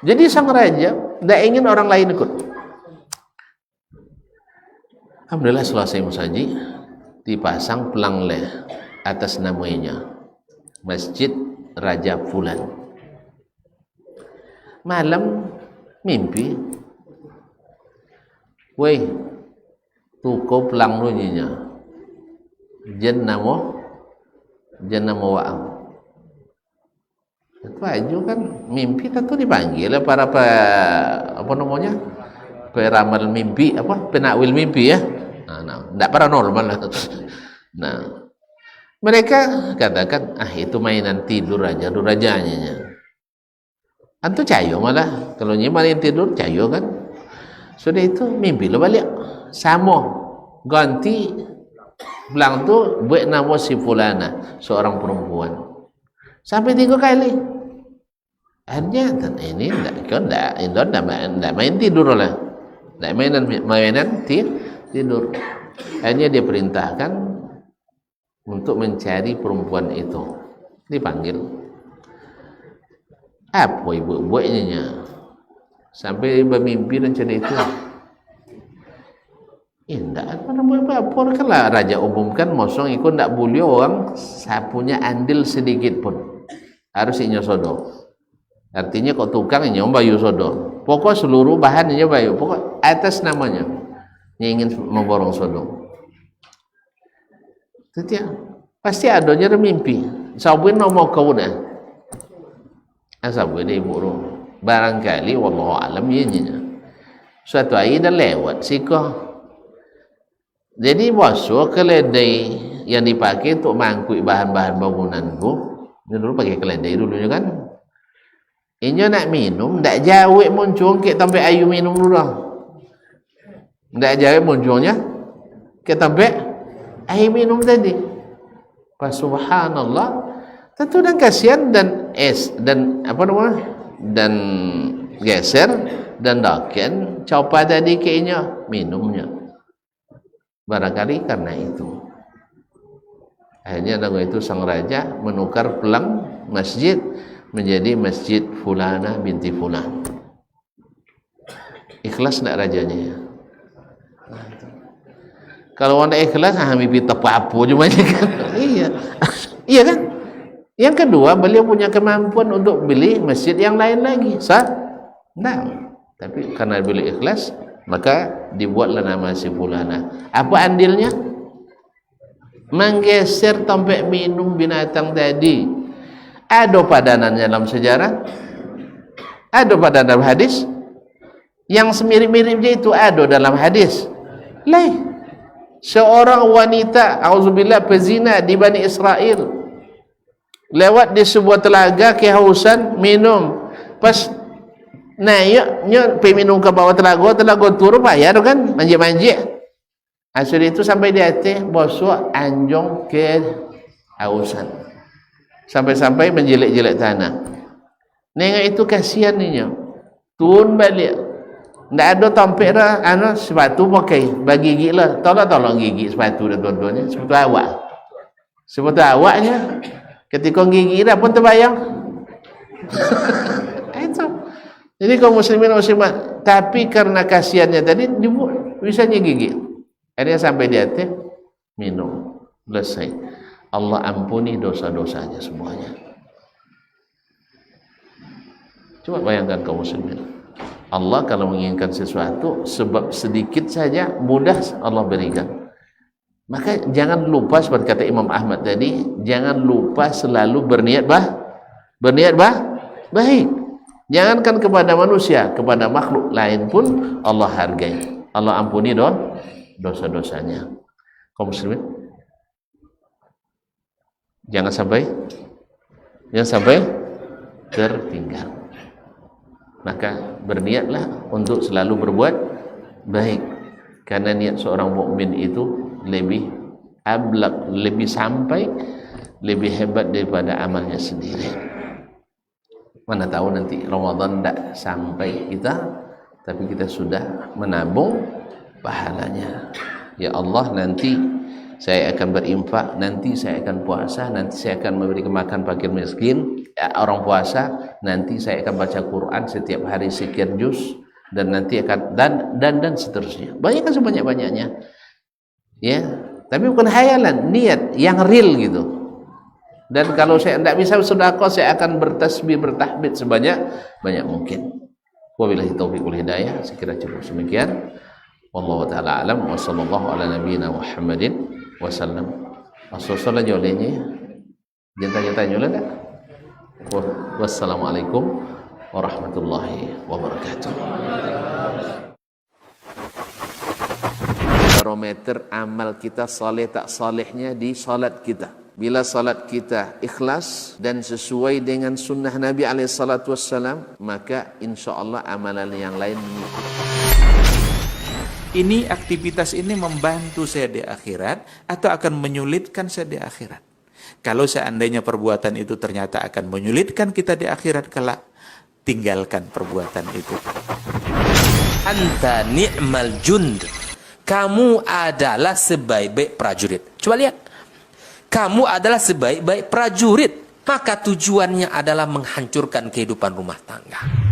Jadi sang raja tak ingin orang lain ikut. Alhamdulillah selesai musaji dipasang pelang leh atas namanya Masjid Raja Fulan. Malam mimpi, weh tuko pelang lu nyinya jen nama wa'ang itu aja kan mimpi tentu dipanggil para apa namanya peramal mimpi apa penakwil mimpi ya tidak paranormal lah. Nah mereka katakan itu mainan tidur aja rajanya antu cayo malah kalau main tidur cayo kan sudah itu mimpi lo balik sama ganti bilang tu buat nama si fulana seorang perempuan sampai 3 kali akhirnya ini tidak main tidur lah tidak mainan tidur akhirnya dia perintahkan untuk mencari perempuan itu dipanggil apa ibu-ibunya sampai bermimpi rencana itu tidak apa-apa kan lah raja umumkan mosong ikut tidak boleh orang punya andil sedikit pun harus inyo sodo artinya kok tukang inyo bayu sodo pokok seluruh bahan inyo bayu pokok atas namanya yang ingin memborong sodo itu pasti adanya mimpi sabuin nomor kau dah sabuin dia ibu barangkali wallahu alam ianya suatu hari dah lewat sikoh. Jadi basuh keledai yang dipakai untuk mangkuk bahan-bahan bangunan tu. Dia dulu pakai keledai dulunya kan. Inya nak minum, tak jauh muncul ke tempat ayu minum dulu dah. Tak jauh munculnya ke tempat ayu minum tadi. Pas subhanallah, tentu dan kasihan dan dan apa namanya? Dan geser dan daken coba tadi kayaknya minumnya. Barangkali karena itu akhirnya dengan itu sang raja menukar pelang masjid menjadi Masjid Fulana binti Fulan. Ikhlas nak rajanya ya? Kalau anda ikhlas mimpi tepat apa cuma kan. Iya kan. Yang kedua beliau punya kemampuan untuk beli masjid yang lain lagi tapi karena beliau ikhlas maka dibuatlah nama si Fulana. Apa andilnya? Menggeser tempat minum binatang tadi. Ada padanannya dalam sejarah? Ada padanan dalam hadis? Yang semirip-miripnya itu ada dalam hadis? Seorang wanita, auzubillah, pezina di Bani Israel lewat di sebuah telaga kehausan minum. Pas naiknya pergi minum ke bawah telaga turun bayar kan manjik-manjik hasil itu sampai di atas bosok anjong ke hausan sampai-sampai menjelek-jelek tanah nengok itu kasihan ninya turun balik tidak ada tampik dah sepatu pakai bagi gigi lah tolong gigi sepatu dan tuan-tuannya sepatu awaknya ketika gigi dah pun terbayang itu. Jadi kaum muslimin muslimat, tapi karena kasihannya tadi dibuat bisanya gigi. Akhirnya sampai di atas minum. Selesai. Allah ampuni dosa-dosanya semuanya. Coba bayangkan kaum muslimin. Allah kalau menginginkan sesuatu sebab sedikit saja mudah Allah berikan. Maka jangan lupa seperti kata Imam Ahmad tadi, jangan lupa selalu berniat baik. Jangankan kepada manusia, kepada makhluk lain pun Allah hargai. Allah ampuni dosa-dosanya. kaum muslimin. Jangan sampai tertinggal. Maka berniatlah untuk selalu berbuat baik, karena niat seorang mukmin itu lebih ablaq, lebih sampai, lebih hebat daripada amalnya sendiri. Mana tahu nanti Ramadan tidak sampai kita, tapi kita sudah menabung pahalanya. Ya Allah, nanti saya akan berinfak, nanti saya akan puasa, nanti saya akan memberi makan fakir miskin, orang puasa, nanti saya akan baca Quran setiap hari sekian juz, dan nanti akan dan seterusnya. Banyakkan sebanyak-banyaknya. Ya, tapi bukan hayalan, niat yang real gitu. Dan kalau saya tidak bisa sedekah, saya akan bertasbih, bertahmid sebanyak mungkin. Wabillahi taufiq wal hidayah. Sekira cukup demikian. Wallahu taala alam wa sallallahu ala nabiyyina Muhammadin wasallam. Asal-asal jolenya. Jangan jola dah. Wassalamualaikum warahmatullahi wabarakatuh. Barometer amal kita saleh tak salehnya di salat kita. Bila salat kita ikhlas dan sesuai dengan sunnah Nabi SAW, maka insya Allah amalan yang lain mengikut. Ini aktivitas ini membantu saya di akhirat atau akan menyulitkan saya di akhirat? Kalau seandainya perbuatan itu ternyata akan menyulitkan kita di akhirat kelak, tinggalkan perbuatan itu. Anta ni'mal jund. Kamu adalah sebaik-baik prajurit. Coba lihat. Kamu adalah sebaik-baik prajurit. Maka tujuannya adalah menghancurkan kehidupan rumah tangga.